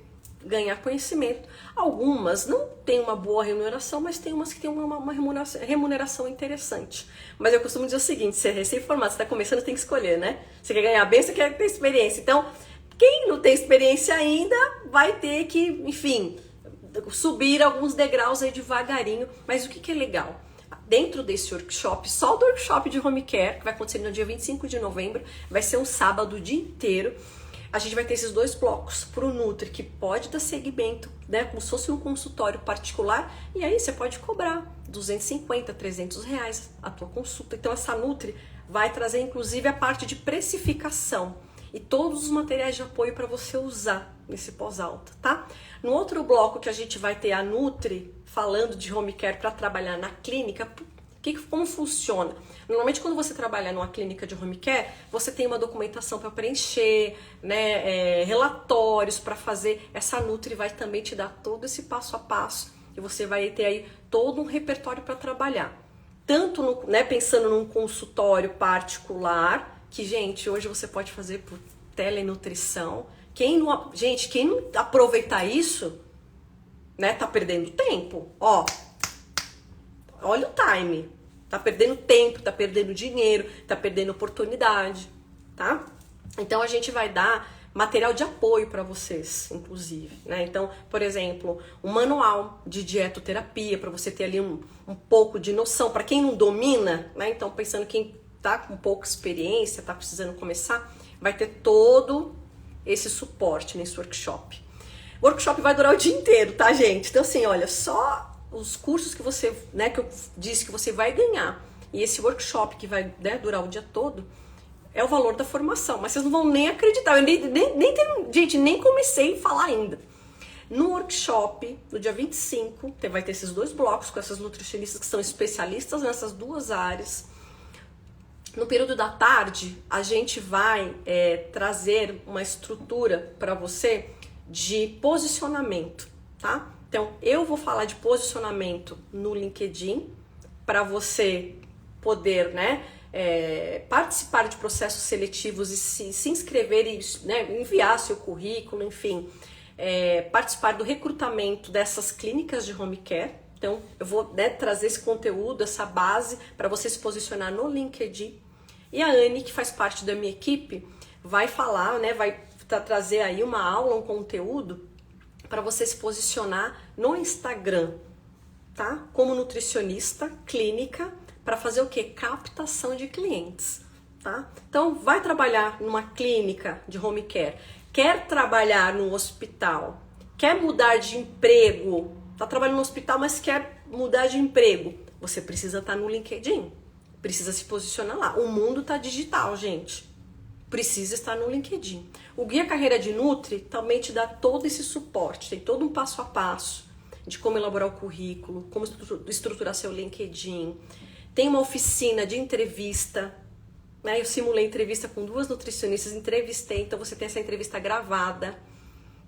ganhar conhecimento. Algumas não têm uma boa remuneração, mas tem umas que têm uma remuneração interessante. Mas eu costumo dizer o seguinte, você é recém-formado, você está começando, você tem que escolher, né? Você quer ganhar bem, você quer ter experiência. Então, quem não tem experiência ainda vai ter que, enfim, subir alguns degraus aí devagarinho. Mas o que é legal? Dentro desse workshop, só do workshop de home care, que vai acontecer no dia 25 de novembro, vai ser um sábado o dia inteiro. A gente vai ter esses 2 blocos para o Nutri, que pode dar segmento, né, como se fosse um consultório particular, e aí você pode cobrar 250, 300 reais a tua consulta. Então essa Nutri vai trazer inclusive a parte de precificação e todos os materiais de apoio para você usar nesse pós-alta, tá? No outro bloco que a gente vai ter a Nutri falando de home care para trabalhar na clínica, como funciona? Normalmente quando você trabalha numa clínica de home care, você tem uma documentação para preencher, né, relatórios para fazer. Essa Nutri vai também te dar todo esse passo a passo e você vai ter aí todo um repertório para trabalhar. Tanto no, né, pensando num consultório particular, que, gente, hoje você pode fazer por telenutrição. Quem não aproveitar isso, né, tá perdendo tempo. Ó, olha o time. Tá perdendo tempo, tá perdendo dinheiro, tá perdendo oportunidade, tá? Então a gente vai dar material de apoio para vocês, inclusive, né? Então, por exemplo, um manual de dietoterapia para você ter ali um pouco de noção. Para quem não domina, né? Então, pensando quem tá com pouca experiência, tá precisando começar, vai ter todo esse suporte nesse workshop. O workshop vai durar o dia inteiro, tá, gente? Então, assim, olha, só os cursos que você, né, que eu disse que você vai ganhar e esse workshop que vai, né, durar o dia todo é o valor da formação, mas vocês não vão nem acreditar. Eu nem comecei a falar ainda. No workshop, no dia 25, vai ter esses 2 blocos com essas nutricionistas que são especialistas nessas 2 áreas. No período da tarde, a gente vai trazer uma estrutura para você de posicionamento, tá? Então, eu vou falar de posicionamento no LinkedIn para você poder, né, participar de processos seletivos e se inscrever e, né, enviar seu currículo, enfim, participar do recrutamento dessas clínicas de home care. Então, eu vou, né, trazer esse conteúdo, essa base para você se posicionar no LinkedIn. E a Anne, que faz parte da minha equipe, vai falar, né, vai trazer aí uma aula, um conteúdo para você se posicionar no Instagram, tá? Como nutricionista clínica, para fazer o quê? Captação de clientes, tá? Então, vai trabalhar numa clínica de home care, quer trabalhar no hospital, quer mudar de emprego, tá trabalhando no hospital, mas quer mudar de emprego, você precisa estar no LinkedIn, precisa se posicionar lá. O mundo tá digital, gente. Precisa estar no LinkedIn. O Guia Carreira de Nutri também te dá todo esse suporte, tem todo um passo a passo de como elaborar o currículo, como estruturar seu LinkedIn. Tem uma oficina de entrevista, né? Eu simulei entrevista com 2 nutricionistas, entrevistei, então você tem essa entrevista gravada.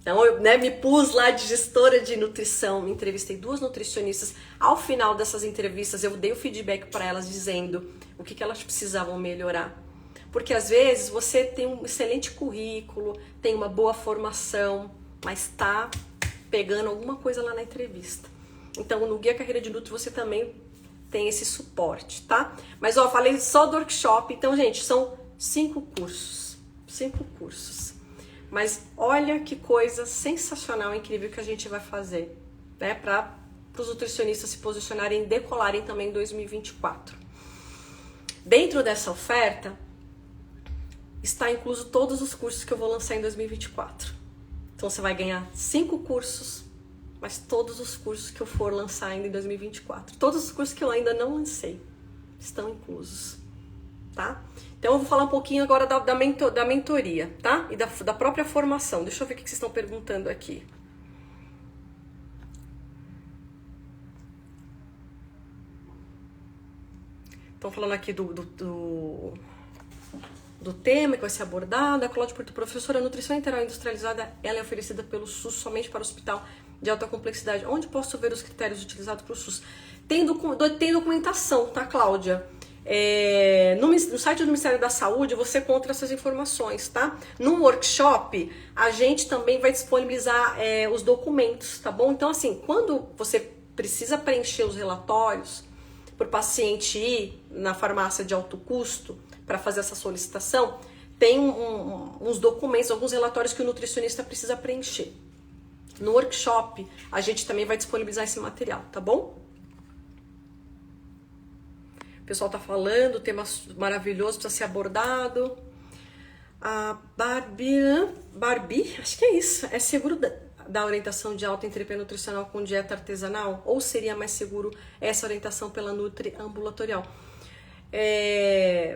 Então eu, né, me pus lá de gestora de nutrição, entrevistei 2 nutricionistas. Ao final dessas entrevistas eu dei o feedback para elas dizendo o que elas precisavam melhorar. Porque às vezes você tem um excelente currículo, tem uma boa formação, mas tá pegando alguma coisa lá na entrevista. Então no Guia Carreira de Nutri você também tem esse suporte, tá? Mas ó, falei só do workshop, então gente, são 5 cursos, 5 cursos. Mas olha que coisa sensacional, incrível que a gente vai fazer, né? Para os nutricionistas se posicionarem e decolarem também em 2024. Dentro dessa oferta, está incluso todos os cursos que eu vou lançar em 2024. Então você vai ganhar 5 cursos, mas todos os cursos que eu for lançar ainda em 2024. Todos os cursos que eu ainda não lancei estão inclusos, tá? Então eu vou falar um pouquinho agora da mentoria, tá? E da própria formação. Deixa eu ver o que vocês estão perguntando aqui. Estão falando aqui do tema que vai ser abordado. A Cláudia Porto, professora, a nutrição integral industrializada, ela é oferecida pelo SUS somente para o hospital de alta complexidade. Onde posso ver os critérios utilizados para o SUS? Tem documentação, tá, Cláudia? No site do Ministério da Saúde você encontra essas informações, tá? No workshop a gente também vai disponibilizar os documentos, tá bom? Então assim, quando você precisa preencher os relatórios para o paciente ir na farmácia de alto custo para fazer essa solicitação, tem uns documentos, alguns relatórios que o nutricionista precisa preencher. No workshop a gente também vai disponibilizar esse material, tá bom? O pessoal tá falando, tema maravilhoso, precisa ser abordado. A Barbie, acho que é isso. É seguro da orientação de alta em terapia nutricional com dieta artesanal? Ou seria mais seguro essa orientação pela Nutri ambulatorial?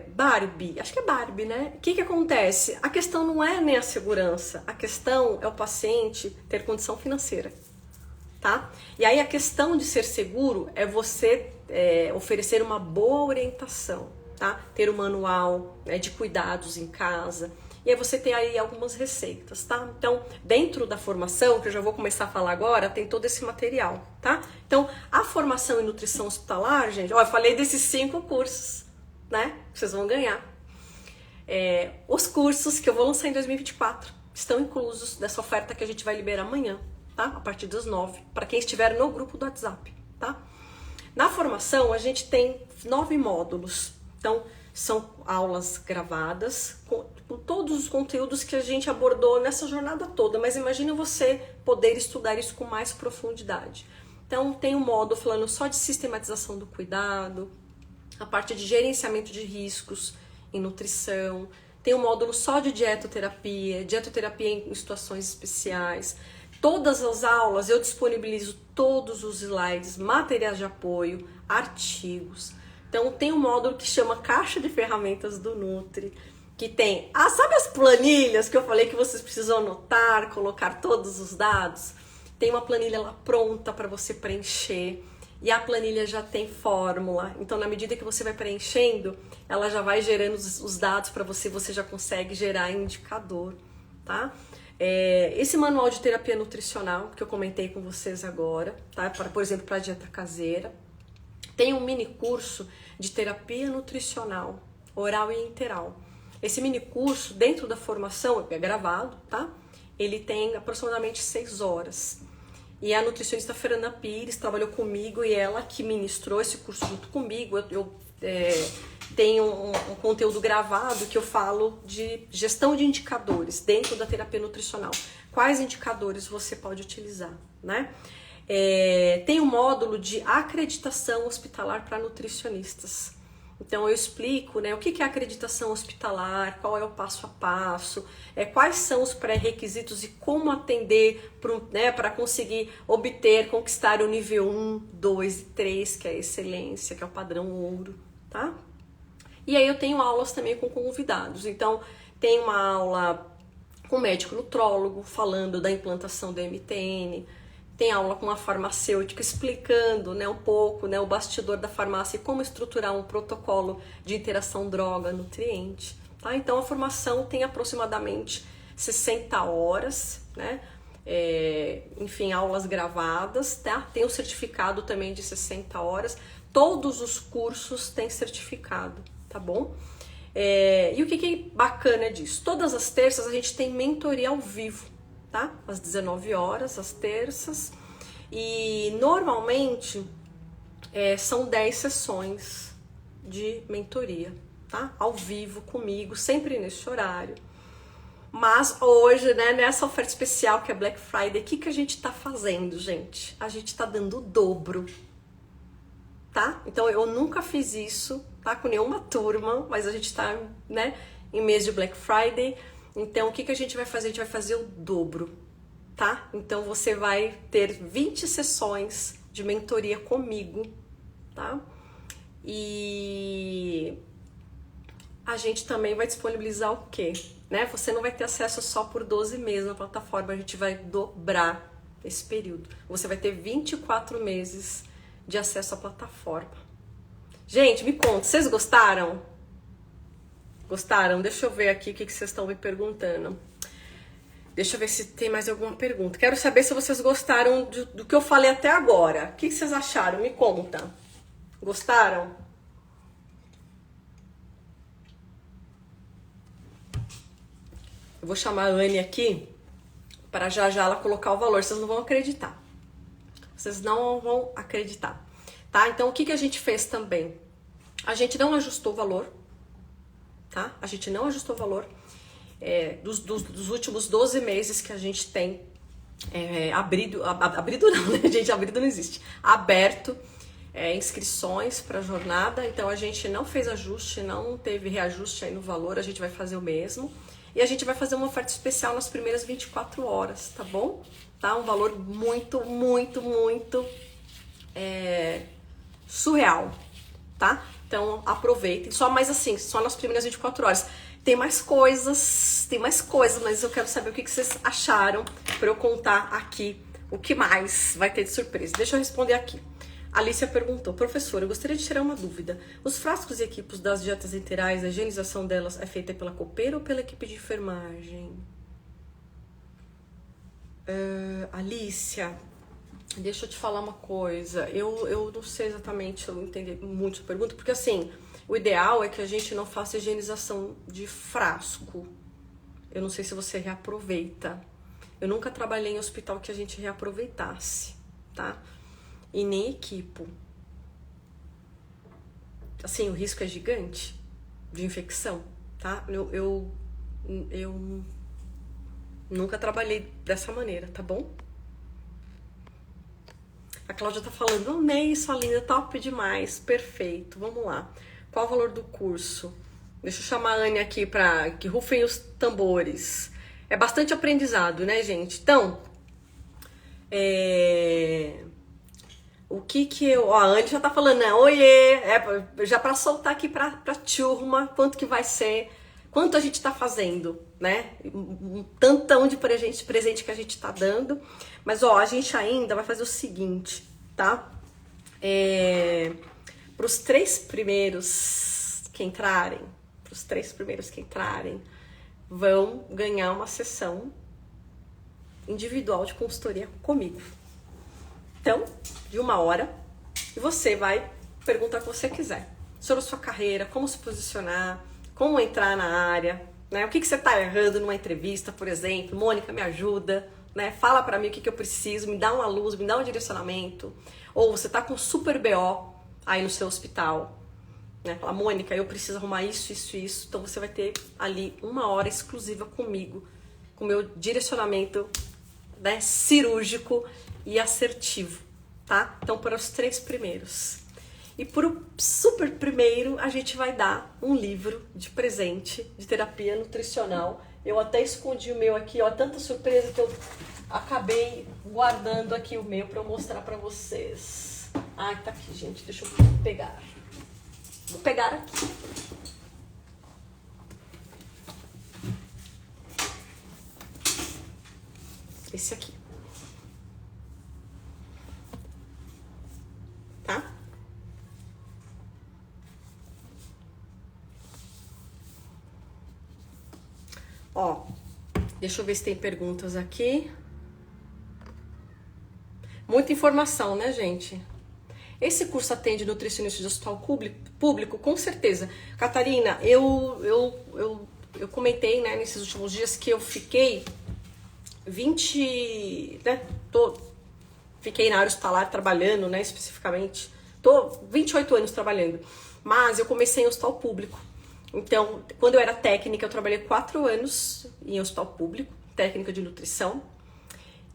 Barbie, acho que é Barbie, né? O que acontece? A questão não é nem a segurança, a questão é o paciente ter condição financeira, tá? E aí a questão de ser seguro é você oferecer uma boa orientação, tá? Ter um manual, né, de cuidados em casa, e aí você tem aí algumas receitas, tá? Então, dentro da formação, que eu já vou começar a falar agora, tem todo esse material, tá? Então, a formação em nutrição hospitalar, gente, ó, eu falei desses 5 cursos, né? Vocês vão ganhar. Os cursos que eu vou lançar em 2024 estão inclusos dessa oferta que a gente vai liberar amanhã, tá? A partir das 9, para quem estiver no grupo do WhatsApp, tá? Na formação, a gente tem 9 módulos. Então, são aulas gravadas com todos os conteúdos que a gente abordou nessa jornada toda. Mas imagina você poder estudar isso com mais profundidade. Então, tem um módulo falando só de sistematização do cuidado, a parte de gerenciamento de riscos em nutrição. Tem um módulo só de dietoterapia em situações especiais. Todas as aulas eu disponibilizo todos os slides, materiais de apoio, artigos. Então tem um módulo que chama Caixa de Ferramentas do Nutri, que tem, sabe as planilhas que eu falei que vocês precisam anotar, colocar todos os dados? tem uma planilha lá pronta para você preencher. E a planilha já tem fórmula, então na medida que você vai preenchendo, ela já vai gerando os dados para você, você já consegue gerar indicador, tá? Esse manual de terapia nutricional que eu comentei com vocês agora, tá? Por exemplo, para dieta caseira, tem um mini curso de terapia nutricional, oral e interal. Esse mini curso, dentro da formação, é gravado, tá? Ele tem aproximadamente 6 horas. E a nutricionista Fernanda Pires trabalhou comigo e ela que ministrou esse curso junto comigo. Eu tenho um conteúdo gravado que eu falo de gestão de indicadores dentro da terapia nutricional. Quais indicadores você pode utilizar, né? Tem um módulo de acreditação hospitalar para nutricionistas. Então eu explico, né, o que é acreditação hospitalar, qual é o passo a passo, quais são os pré-requisitos e como atender para conseguir conquistar o nível 1, 2 e 3, que é a excelência, que é o padrão ouro, tá? E aí eu tenho aulas também com convidados, então tem uma aula com o médico nutrólogo falando da implantação do MTN, tem aula com uma farmacêutica explicando, né, um pouco, né, o bastidor da farmácia e como estruturar um protocolo de interação droga-nutriente. Tá? Então a formação tem aproximadamente 60 horas, né? Enfim, aulas gravadas, tá? Tem o certificado também de 60 horas. Todos os cursos têm certificado, tá bom? E o que é bacana disso? Todas as terças a gente tem mentoria ao vivo, tá? Às 19 horas, às terças. E normalmente são 10 sessões de mentoria, tá? Ao vivo comigo, sempre nesse horário. Mas hoje, né, nessa oferta especial que é Black Friday, o que a gente tá fazendo, gente? A gente tá dando o dobro, tá? Então eu nunca fiz isso, tá? Com nenhuma turma, mas a gente tá, né, em mês de Black Friday. Então, o que a gente vai fazer? A gente vai fazer o dobro, tá? Então, você vai ter 20 sessões de mentoria comigo, tá? E a gente também vai disponibilizar o quê? Né? Você não vai ter acesso só por 12 meses na plataforma, a gente vai dobrar esse período. Você vai ter 24 meses de acesso à plataforma. Gente, me conta, vocês gostaram? Gostaram? Deixa eu ver aqui o que vocês estão me perguntando. Deixa eu ver se tem mais alguma pergunta. Quero saber se vocês gostaram do que eu falei até agora. O que vocês acharam? Me conta. Gostaram? Eu vou chamar a Anne aqui para já ela colocar o valor. Vocês não vão acreditar. Vocês não vão acreditar. Tá? Então, o que a gente fez também? A gente não ajustou o valor. Tá? A gente não ajustou o valor dos últimos 12 meses que a gente tem abrido não, né, gente? Abrido não existe. Aberto inscrições para a jornada. Então, a gente não fez ajuste, não teve reajuste aí no valor. A gente vai fazer o mesmo. E a gente vai fazer uma oferta especial nas primeiras 24 horas, tá bom? Tá? Um valor muito, muito, muito surreal, tá? Então, aproveitem. Mas assim, só nas primeiras 24 horas. Tem mais coisas, mas eu quero saber o que vocês acharam para eu contar aqui o que mais vai ter de surpresa. Deixa eu responder aqui. A Alicia perguntou: professora, eu gostaria de tirar uma dúvida. Os frascos e equipos das dietas interais, a higienização delas é feita pela copeira ou pela equipe de enfermagem? Alicia, deixa eu te falar uma coisa. Eu não sei exatamente, eu não entendi muito a pergunta, porque assim, o ideal é que a gente não faça higienização de frasco. Eu não sei se você reaproveita. Eu nunca trabalhei em hospital que a gente reaproveitasse, tá? E nem equipo. Assim, o risco é gigante de infecção, tá? Eu nunca trabalhei dessa maneira, tá bom? A Cláudia tá falando: amei, sua linda, top demais, perfeito, vamos lá. Qual o valor do curso? Deixa eu chamar a Anne aqui para que rufem os tambores. É bastante aprendizado, né, gente? Então, o que eu... Ó, a Anne já tá falando, né? Oiê! Já para soltar aqui pra turma quanto que vai ser quanto a gente está fazendo, né? Um tantão de presente que a gente está dando. Mas, ó, a gente ainda vai fazer o seguinte, tá? Para os 3 primeiros que entrarem, vão ganhar uma sessão individual de consultoria comigo. Então, de 1 hora, e você vai perguntar o que você quiser sobre a sua carreira, como se posicionar, como entrar na área, né? O que você está errando numa entrevista, por exemplo. Mônica, me ajuda, né? Fala para mim o que eu preciso, me dá uma luz, me dá um direcionamento. Ou você tá com super BO aí no seu hospital, né? Fala, Mônica, eu preciso arrumar isso. Então você vai ter ali 1 hora exclusiva comigo, com o meu direcionamento, né, cirúrgico e assertivo, tá? Então, para os 3 primeiros. E pro super primeiro, a gente vai dar um livro de presente de terapia nutricional. Eu até escondi o meu aqui, ó, tanta surpresa que eu acabei guardando aqui o meu para eu mostrar para vocês. Ah, tá aqui, gente, deixa eu pegar. Vou pegar aqui. Esse aqui. Tá? Ó, deixa eu ver se tem perguntas aqui. Muita informação, né, gente? Esse curso atende nutricionista de hospital público? Com certeza. Catarina, eu comentei, né, nesses últimos dias que eu fiquei 20, né, fiquei na área hospitalar trabalhando, né, especificamente. Tô 28 anos trabalhando, mas eu comecei em hospital público. Então, quando eu era técnica, eu trabalhei 4 anos em hospital público, técnica de nutrição.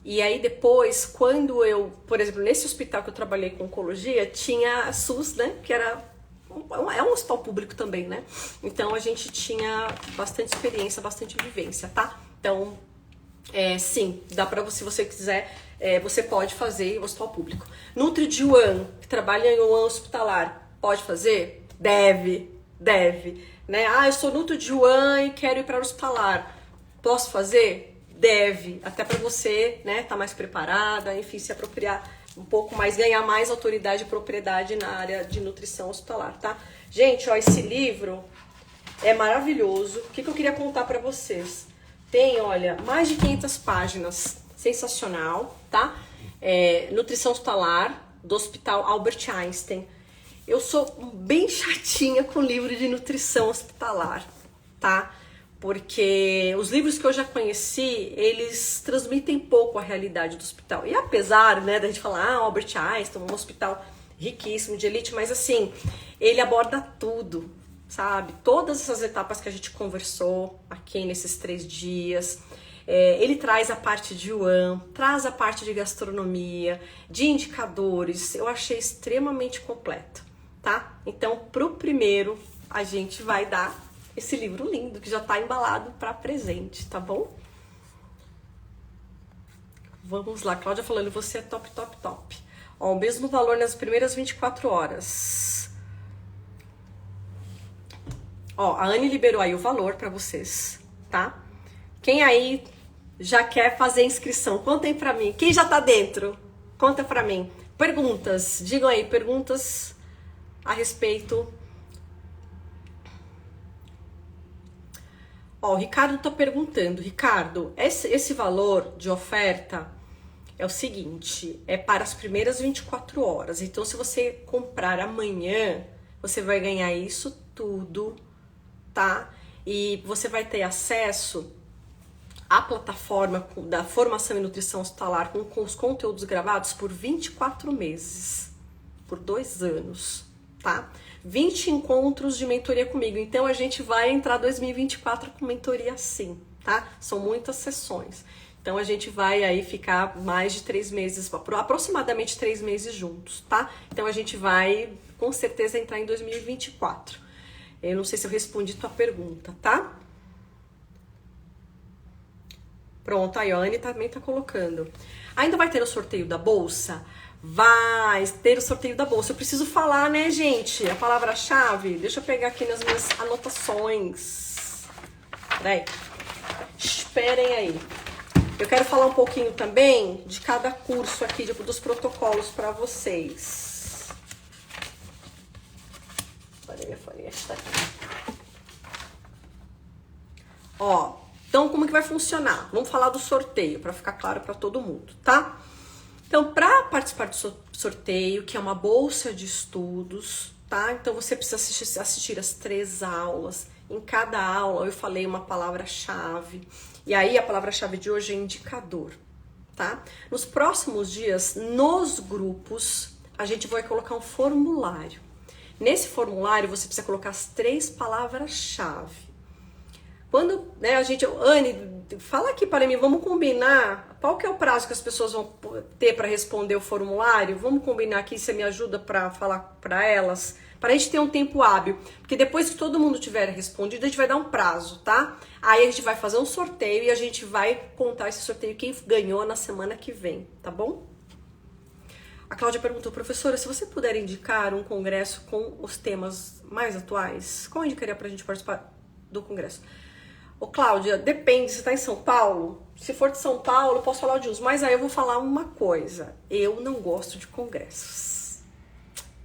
E aí depois, quando eu, por exemplo, nesse hospital que eu trabalhei com oncologia, tinha a SUS, né, que é um hospital público também, né? Então a gente tinha bastante experiência, bastante vivência, tá? Então, sim, dá pra você, se você quiser, você pode fazer o hospital público. Nutri de UAN, que trabalha em UAN hospitalar, pode fazer? Deve, né? Ah, eu sou Nutri de UAN e quero ir para o hospitalar, posso fazer? Deve, até para você, né, tá mais preparada, enfim, se apropriar um pouco mais, ganhar mais autoridade e propriedade na área de nutrição hospitalar, tá? Gente, ó, esse livro é maravilhoso. O que eu queria contar para vocês? Tem, olha, mais de 500 páginas, sensacional, tá? Nutrição hospitalar, do Hospital Albert Einstein. Eu sou bem chatinha com livro de nutrição hospitalar, tá? Porque os livros que eu já conheci, eles transmitem pouco a realidade do hospital. E apesar, né, da gente falar, Albert Einstein, um hospital riquíssimo, de elite, mas assim, ele aborda tudo, sabe? Todas essas etapas que a gente conversou aqui nesses 3 dias. Ele traz a parte de UAN, traz a parte de gastronomia, de indicadores. Eu achei extremamente completo, tá? Então, pro primeiro, a gente vai dar esse livro lindo, que já tá embalado para presente, tá bom? Vamos lá, Cláudia falando, você é top, top, top. Ó, o mesmo valor nas primeiras 24 horas. Ó, a Anne liberou aí o valor para vocês, tá? Quem aí já quer fazer inscrição, contem pra mim. Quem já tá dentro, conta pra mim. Perguntas, digam aí, perguntas a respeito. Ó, o Ricardo tá perguntando, Ricardo, esse valor de oferta é o seguinte, é para as primeiras 24 horas. Então, se você comprar amanhã, você vai ganhar isso tudo, tá? E você vai ter acesso à plataforma da formação em nutrição hospitalar com os conteúdos gravados por 24 meses, por 2 anos, tá? 20 encontros de mentoria comigo. Então, a gente vai entrar 2024 com mentoria sim, tá? São muitas sessões. Então, a gente vai aí ficar mais de 3 meses, aproximadamente 3 meses juntos, tá? Então, a gente vai, com certeza, entrar em 2024. Eu não sei se eu respondi tua pergunta, tá? Pronto, aí a Anne também tá colocando. Ainda vai ter o sorteio da bolsa? Vai ter o sorteio da bolsa. Eu preciso falar, né, gente? A palavra-chave. Deixa eu pegar aqui nas minhas anotações. Peraí. Esperem aí. Eu quero falar um pouquinho também de cada curso aqui, dos protocolos para vocês. Olha, minha folhinha está aqui. Ó, então como que vai funcionar? Vamos falar do sorteio, para ficar claro para todo mundo, tá? Então, para participar do sorteio, que é uma bolsa de estudos, tá? Então, você precisa assistir as 3 aulas. Em cada aula, eu falei uma palavra-chave. E aí, a palavra-chave de hoje é indicador, tá? Nos próximos dias, nos grupos, a gente vai colocar um formulário. Nesse formulário, você precisa colocar as 3 palavras-chave. Quando, né, Anne, fala aqui para mim, vamos combinar qual que é o prazo que as pessoas vão ter para responder o formulário? Vamos combinar aqui, você me ajuda para falar para elas? Para a gente ter um tempo hábil, porque depois que todo mundo tiver respondido, a gente vai dar um prazo, tá? Aí a gente vai fazer um sorteio e a gente vai contar esse sorteio quem ganhou na semana que vem, tá bom? A Cláudia perguntou, professora, se você puder indicar um congresso com os temas mais atuais, qual indicaria para a gente participar do congresso? Ô Cláudia, depende, você está em São Paulo? Se for de São Paulo, eu posso falar de uns, mas aí eu vou falar uma coisa, eu não gosto de congressos.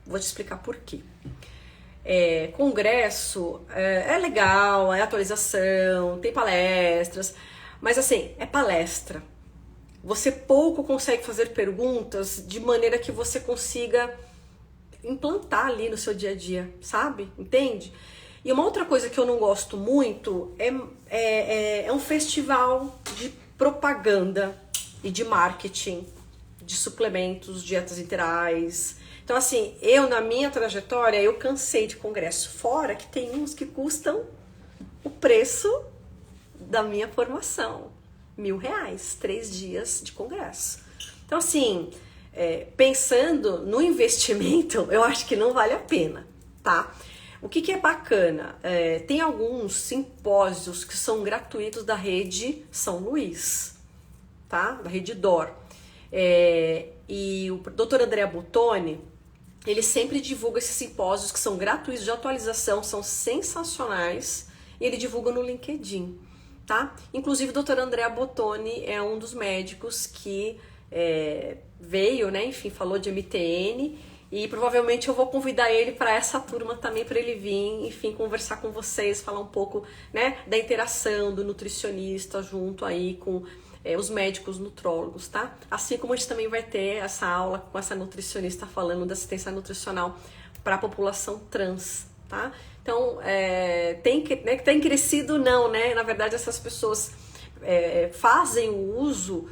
Vou te explicar por quê. Congresso é legal, é atualização, tem palestras, mas assim, é palestra. Você pouco consegue fazer perguntas de maneira que você consiga implantar ali no seu dia a dia, sabe? Entende? E uma outra coisa que eu não gosto muito é um festival de propaganda e de marketing, de suplementos, dietas integrais. Então, assim, na minha trajetória, eu cansei de congresso. Fora que tem uns que custam o preço da minha formação. R$1.000, 3 dias de congresso. Então, assim, pensando no investimento, eu acho que não vale a pena, tá? O que é bacana? Tem alguns simpósios que são gratuitos da rede São Luís, tá? Da rede DOR. E o Dr. André Bottoni, ele sempre divulga esses simpósios que são gratuitos de atualização, são sensacionais, e ele divulga no LinkedIn, tá? Inclusive, o Dr. André Bottoni é um dos médicos que veio, né, enfim, falou de MTN, e provavelmente eu vou convidar ele para essa turma também, para ele vir, enfim, conversar com vocês, falar um pouco, né, da interação do nutricionista junto aí com os médicos nutrólogos, tá? Assim como a gente também vai ter essa aula com essa nutricionista falando da assistência nutricional para a população trans, tá? Então, tem crescido não, né? Na verdade, essas pessoas fazem o uso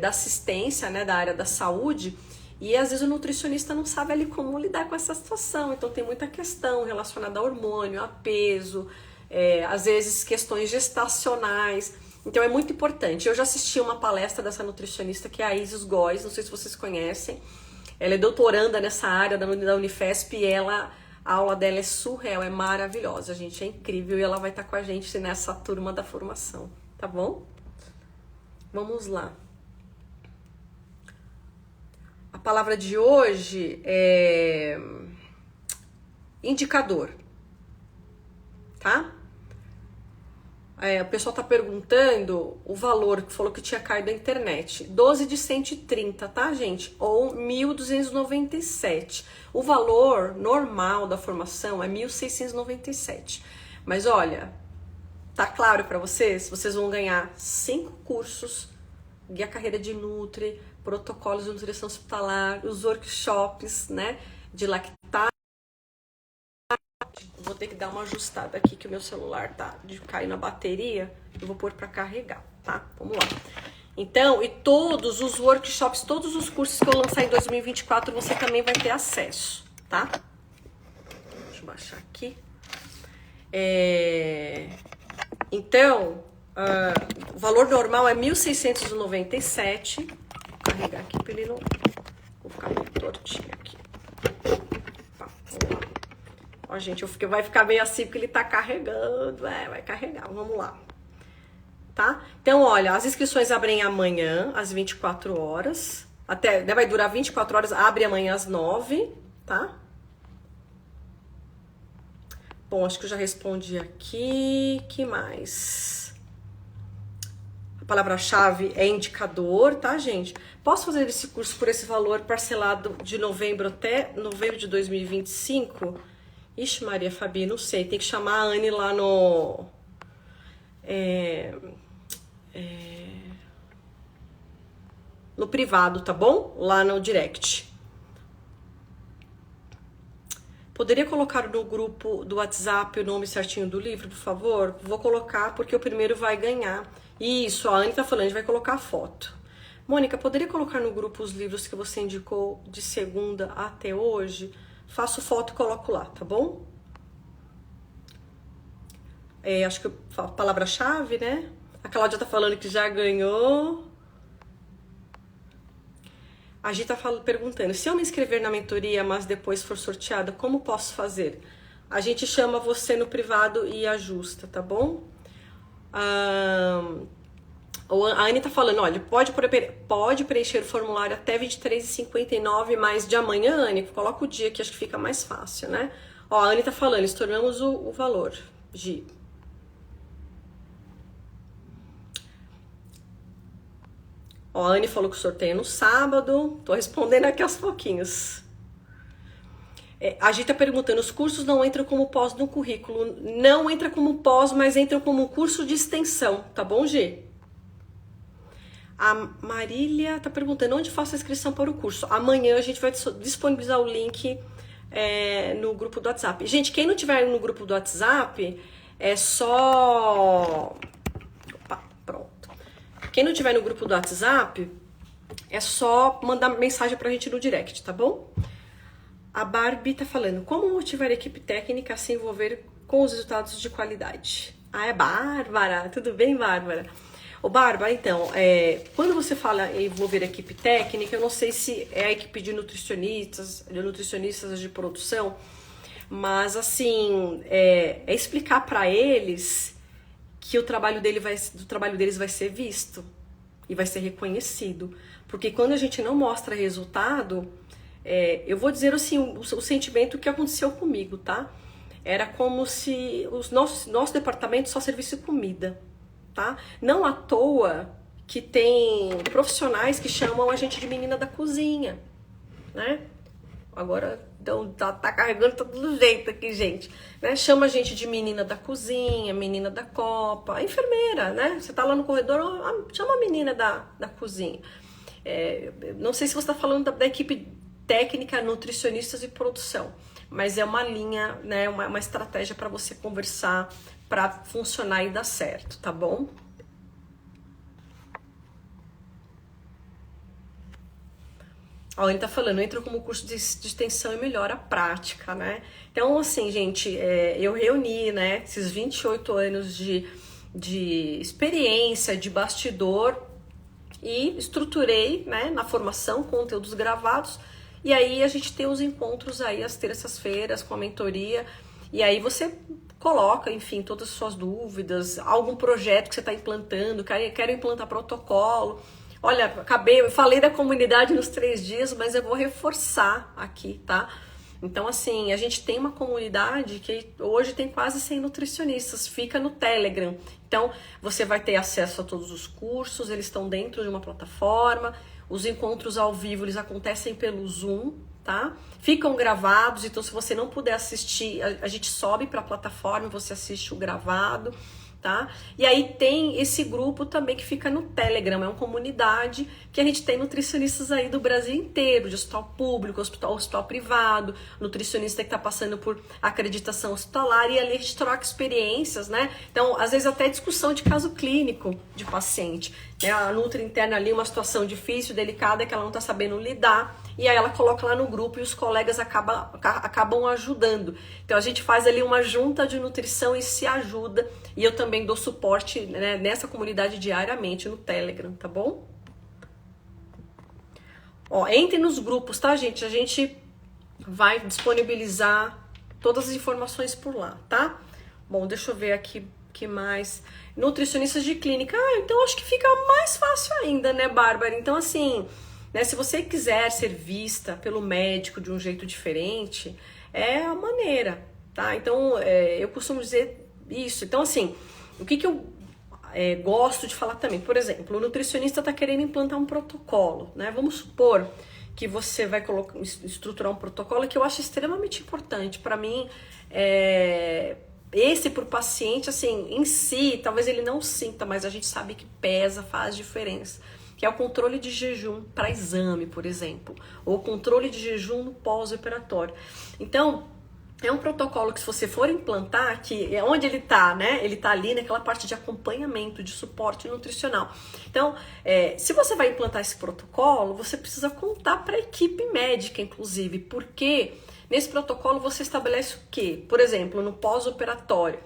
da assistência, né, da área da saúde, e às vezes o nutricionista não sabe ali como lidar com essa situação. Então tem muita questão relacionada a hormônio, a peso, às vezes questões gestacionais. Então é muito importante. Eu já assisti uma palestra dessa nutricionista que é a Isis Góes, não sei se vocês conhecem. Ela é doutoranda nessa área da Unifesp e a aula dela é surreal, é maravilhosa, gente, é incrível, e ela vai estar com a gente nessa turma da formação, tá bom? Vamos lá. A palavra de hoje é indicador, tá? O pessoal tá perguntando o valor, que falou que tinha caído da internet. 12 de 130, tá, gente? Ou 1.297. O valor normal da formação é 1.697. Mas olha, tá claro para vocês? Vocês vão ganhar 5 cursos, guia carreira de Nutri, protocolos de nutrição hospitalar, os workshops, né, de lactar. Vou ter que dar uma ajustada aqui que o meu celular tá de cair na bateria. Eu vou pôr para carregar, tá? Vamos lá. Então, e todos os workshops, todos os cursos que eu lançar em 2024, você também vai ter acesso, tá? Deixa eu baixar aqui. Então, o valor normal é 1.697. Vou carregar aqui para ele não... Vou ficar meio tortinho aqui. Tá, vamos lá. Ó, gente, vai ficar meio assim porque ele tá carregando. Vai carregar, vamos lá. Tá? Então, olha, as inscrições abrem amanhã, às 24 horas. Até, né, vai durar 24 horas, abre amanhã às 9, tá? Bom, acho que eu já respondi aqui. Que mais? palavra-chave é indicador, tá, gente? Posso fazer esse curso por esse valor parcelado de novembro até novembro de 2025? Ixi, Maria Fabi, não sei. Tem que chamar a Anne lá no... no privado, tá bom? Lá no direct. Poderia colocar no grupo do WhatsApp o nome certinho do livro, por favor? Vou colocar porque o primeiro vai ganhar. Isso, a Anne tá falando, a gente vai colocar a foto. Mônica, poderia colocar no grupo os livros que você indicou de segunda até hoje? Faço foto e coloco lá, tá bom? Acho que a palavra-chave, né? A Cláudia tá falando que já ganhou. A Gi tá perguntando, se eu me inscrever na mentoria, mas depois for sorteada, como posso fazer? A gente chama você no privado e ajusta, tá bom? A Anne tá falando, olha, pode preencher o formulário até 23h59, mas de amanhã, Anne, coloca o dia que acho que fica mais fácil, né? Ó, a Anne tá falando, estouramos o valor, Gi. Ó, a Anne falou que o sorteio é no sábado. Tô respondendo aqui aos pouquinhos. A gente tá perguntando, os cursos não entram como pós no currículo. Não entra como pós, mas entram como curso de extensão, tá bom, Gi? A Marília tá perguntando, onde faço a inscrição para o curso? Amanhã a gente vai disponibilizar o link no grupo do WhatsApp. Gente, quem não tiver no grupo do WhatsApp, é só... Quem não tiver no grupo do WhatsApp, é só mandar mensagem pra gente no direct, tá bom? A Barbie tá falando, como motivar a equipe técnica a se envolver com os resultados de qualidade? Ah, é Bárbara, tudo bem, Bárbara? Ô, Bárbara, então, quando você fala em envolver a equipe técnica, eu não sei se é a equipe de nutricionistas de produção, mas, assim, é explicar pra eles que o trabalho deles vai ser visto e vai ser reconhecido. Porque quando a gente não mostra resultado, eu vou dizer assim, o sentimento que aconteceu comigo, tá? Era como se o nosso departamento só servisse comida, tá? Não à toa que tem profissionais que chamam a gente de menina da cozinha, né? Agora então, tá carregando todo jeito aqui, gente. Né? Chama a gente de menina da cozinha, menina da copa, a enfermeira, né? Você tá lá no corredor, chama a menina da cozinha. Não sei se você está falando da equipe técnica, nutricionistas e produção, mas é uma linha, né? Uma estratégia para você conversar, para funcionar e dar certo, tá bom? Ó, ele tá falando, entra como curso de extensão e melhora a prática, né? Então, assim, gente, eu reuni, né, esses 28 anos de experiência, de bastidor e estruturei, né, na formação, conteúdos gravados. E aí a gente tem os encontros aí às terças-feiras com a mentoria. E aí você coloca, enfim, todas as suas dúvidas, algum projeto que você está implantando, quero implantar protocolo. Olha, eu falei da comunidade nos 3 dias, mas eu vou reforçar aqui, tá? Então, assim, a gente tem uma comunidade que hoje tem quase 100 nutricionistas, fica no Telegram. Então, você vai ter acesso a todos os cursos, eles estão dentro de uma plataforma, os encontros ao vivo, eles acontecem pelo Zoom, tá? Ficam gravados, então se você não puder assistir, a gente sobe para a plataforma e você assiste o gravado. Tá? E aí tem esse grupo também que fica no Telegram, é uma comunidade que a gente tem nutricionistas aí do Brasil inteiro, de hospital público, hospital privado, nutricionista que está passando por acreditação hospitalar, e ali a gente troca experiências, né? Então, às vezes até discussão de caso clínico de paciente, né? A nutri interna ali, uma situação difícil, delicada, que ela não está sabendo lidar, e aí ela coloca lá no grupo e os colegas acabam ajudando. Então a gente faz ali uma junta de nutrição e se ajuda, e eu também dou suporte, né, nessa comunidade diariamente no Telegram, tá bom? Ó, entre nos grupos, tá, gente? A gente vai disponibilizar todas as informações por lá, tá? Bom, deixa eu ver aqui que mais. Nutricionistas de clínica. Ah, então acho que fica mais fácil ainda, né, Bárbara? Então, assim, né, se você quiser ser vista pelo médico de um jeito diferente, é a maneira, tá? Então, eu costumo dizer isso. Então, assim, o que eu gosto de falar também. Por exemplo, o nutricionista está querendo implantar um protocolo, né? Vamos supor que você vai estruturar um protocolo que eu acho extremamente importante. Para mim, esse pro paciente, assim, em si, talvez ele não sinta, mas a gente sabe que pesa, faz diferença. Que é o controle de jejum para exame, por exemplo. Ou controle de jejum no pós-operatório. Então, é um protocolo que, se você for implantar, que é onde ele tá, né? Ele tá ali naquela parte de acompanhamento, de suporte nutricional. Então, se você vai implantar esse protocolo, você precisa contar para a equipe médica, inclusive, porque nesse protocolo você estabelece o quê? Por exemplo, no pós-operatório,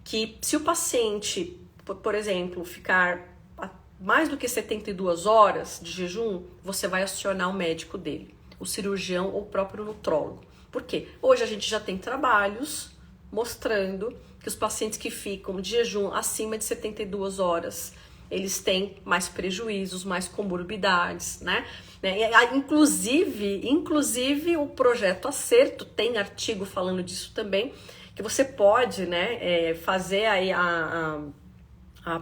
que se o paciente, por exemplo, ficar mais do que 72 horas de jejum, você vai acionar o médico dele, o cirurgião ou o próprio nutrólogo. Por quê? Hoje a gente já tem trabalhos mostrando que os pacientes que ficam de jejum acima de 72 horas, eles têm mais prejuízos, mais comorbidades, né? Inclusive o projeto Acerto tem artigo falando disso também, que você pode, né, fazer aí a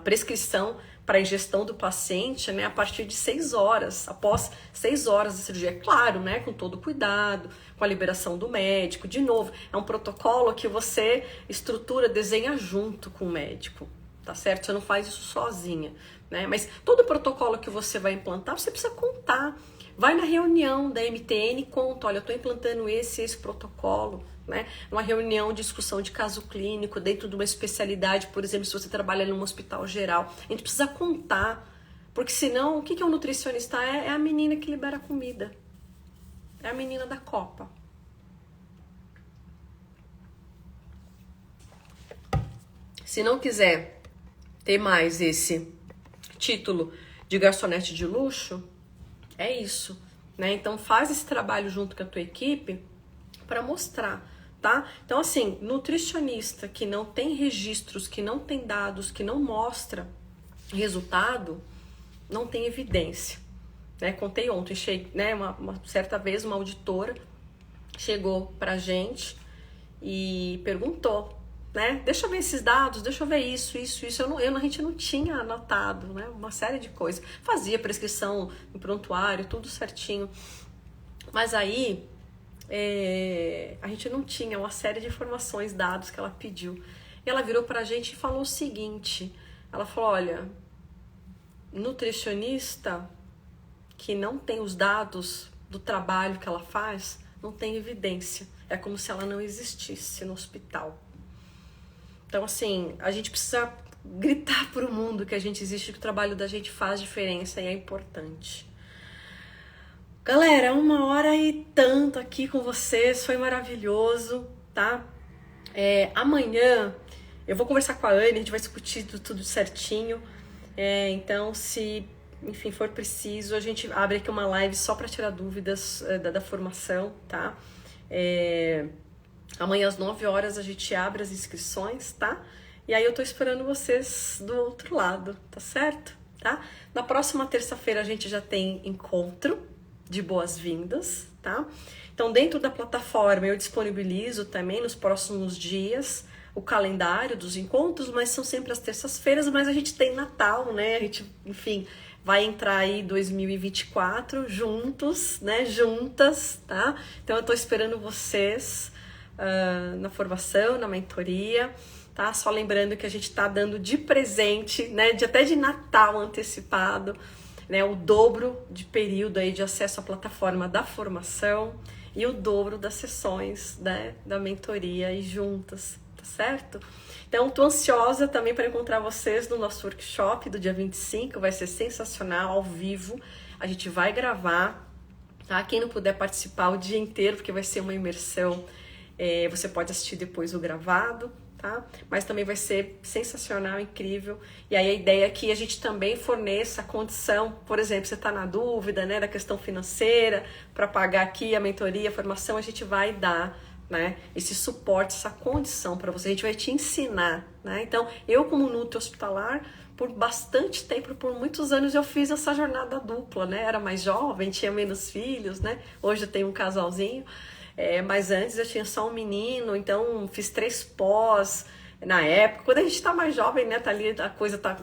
prescrição para a ingestão do paciente, né, a partir de 6 horas, após 6 horas de cirurgia, claro, né, com todo cuidado, com a liberação do médico. De novo, é um protocolo que você estrutura, desenha junto com o médico, tá certo? Você não faz isso sozinha, né? Mas todo protocolo que você vai implantar, você precisa contar. Vai na reunião da MTN e conta, olha, eu estou implantando esse protocolo, né? Uma reunião de discussão de caso clínico dentro de uma especialidade, por exemplo, se você trabalha num hospital geral. A gente precisa contar, porque senão, o que é um nutricionista? É a menina que libera comida. É a menina da copa. Se não quiser ter mais esse título de garçonete de luxo, é isso, né? Então faz esse trabalho junto com a tua equipe para mostrar, tá? Então assim, nutricionista que não tem registros, que não tem dados, que não mostra resultado, não tem evidência, né? Contei ontem, né? Uma certa vez uma auditora chegou pra gente e perguntou, né? Deixa eu ver esses dados, deixa eu ver isso. A gente não tinha anotado, né? Uma série de coisas. Fazia prescrição no prontuário, tudo certinho. Mas aí a gente não tinha uma série de informações, dados que ela pediu. E ela virou pra gente e falou o seguinte: ela falou, olha, nutricionista que não tem os dados do trabalho que ela faz, não tem evidência. É como se ela não existisse no hospital. Então, assim, a gente precisa gritar pro mundo que a gente existe, que o trabalho da gente faz diferença e é importante. Galera, 1h e tanto aqui com vocês, foi maravilhoso, tá? Amanhã eu vou conversar com a Anne, a gente vai discutir tudo certinho. Então, se, enfim, for preciso, a gente abre aqui uma live só para tirar dúvidas da formação, tá? Amanhã às 9 horas a gente abre as inscrições, tá? E aí eu tô esperando vocês do outro lado, tá certo? Tá? Na próxima terça-feira a gente já tem encontro de boas-vindas, tá? Então dentro da plataforma eu disponibilizo também nos próximos dias o calendário dos encontros, mas são sempre às terças-feiras, mas a gente tem Natal, né? A gente, enfim, vai entrar aí 2024 juntos, né? Juntas, tá? Então eu tô esperando vocês na formação, na mentoria, tá? Só lembrando que a gente tá dando de presente, né? Até de Natal antecipado, né? O dobro de período aí de acesso à plataforma da formação e o dobro das sessões, né? Da mentoria e juntas, tá certo? Então, tô ansiosa também para encontrar vocês no nosso workshop do dia 25, vai ser sensacional, ao vivo. A gente vai gravar, tá? Quem não puder participar o dia inteiro, porque vai ser uma imersão, você pode assistir depois o gravado, tá? Mas também vai ser sensacional, incrível. E aí a ideia é que a gente também forneça a condição, por exemplo, você está na dúvida, né, da questão financeira, para pagar aqui a mentoria, a formação, a gente vai dar, né, esse suporte, essa condição para você, a gente vai te ensinar, né? Então, eu como nutri hospitalar, por bastante tempo, por muitos anos eu fiz essa jornada dupla, né? Era mais jovem, tinha menos filhos, né? Hoje eu tenho um casalzinho. Mas antes eu tinha só um menino, então fiz 3 pós na época. Quando a gente tá mais jovem, né, tá ali, a coisa tá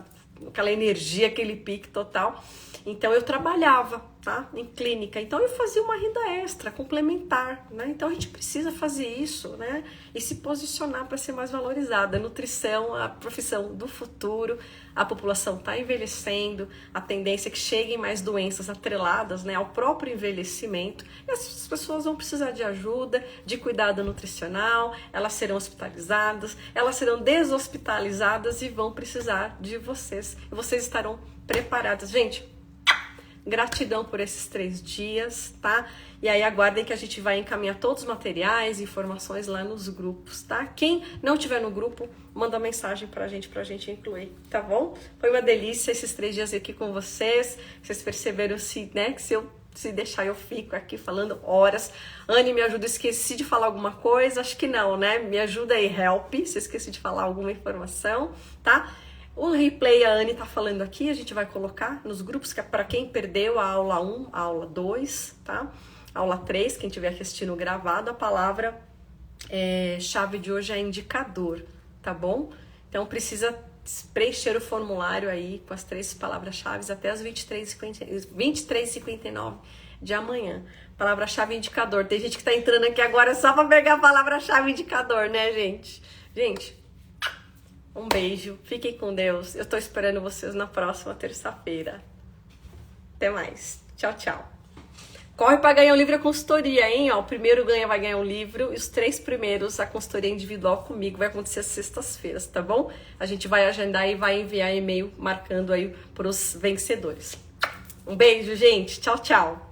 aquela energia, aquele pique total. Então eu trabalhava, tá? Em clínica. Então eu fazia uma renda extra, complementar, né? Então a gente precisa fazer isso, né? E se posicionar para ser mais valorizada. A nutrição, a profissão do futuro, a população está envelhecendo, a tendência é que cheguem mais doenças atreladas, né, ao próprio envelhecimento. E essas pessoas vão precisar de ajuda, de cuidado nutricional, elas serão hospitalizadas, elas serão deshospitalizadas e vão precisar de vocês. E vocês estarão preparadas. Gente, gratidão por esses 3 dias, tá? E aí aguardem que a gente vai encaminhar todos os materiais, informações lá nos grupos, tá? Quem não tiver no grupo, manda mensagem pra gente incluir, tá bom? Foi uma delícia esses 3 dias aqui com vocês. Vocês perceberam né, que se deixar eu fico aqui falando horas. Anne, me ajuda, esqueci de falar alguma coisa? Acho que não, né? Me ajuda aí, help, se eu esqueci de falar alguma informação, tá? O replay a Anne tá falando aqui, a gente vai colocar nos grupos, que é para quem perdeu a aula 1, a aula 2, tá? Aula 3, quem estiver assistindo gravado, a palavra chave de hoje é indicador, tá bom? Então precisa preencher o formulário aí com as 3 palavras-chave até as 23h59 de amanhã. Palavra-chave indicador. Tem gente que tá entrando aqui agora só para pegar a palavra-chave indicador, né, gente? Gente, um beijo, fiquem com Deus. Eu tô esperando vocês na próxima terça-feira. Até mais. Tchau, tchau. Corre para ganhar um livro e a consultoria, hein? Ó, o primeiro vai ganhar um livro e os 3 primeiros, a consultoria individual comigo, vai acontecer às sextas-feiras, tá bom? A gente vai agendar e vai enviar e-mail marcando aí pros vencedores. Um beijo, gente. Tchau, tchau.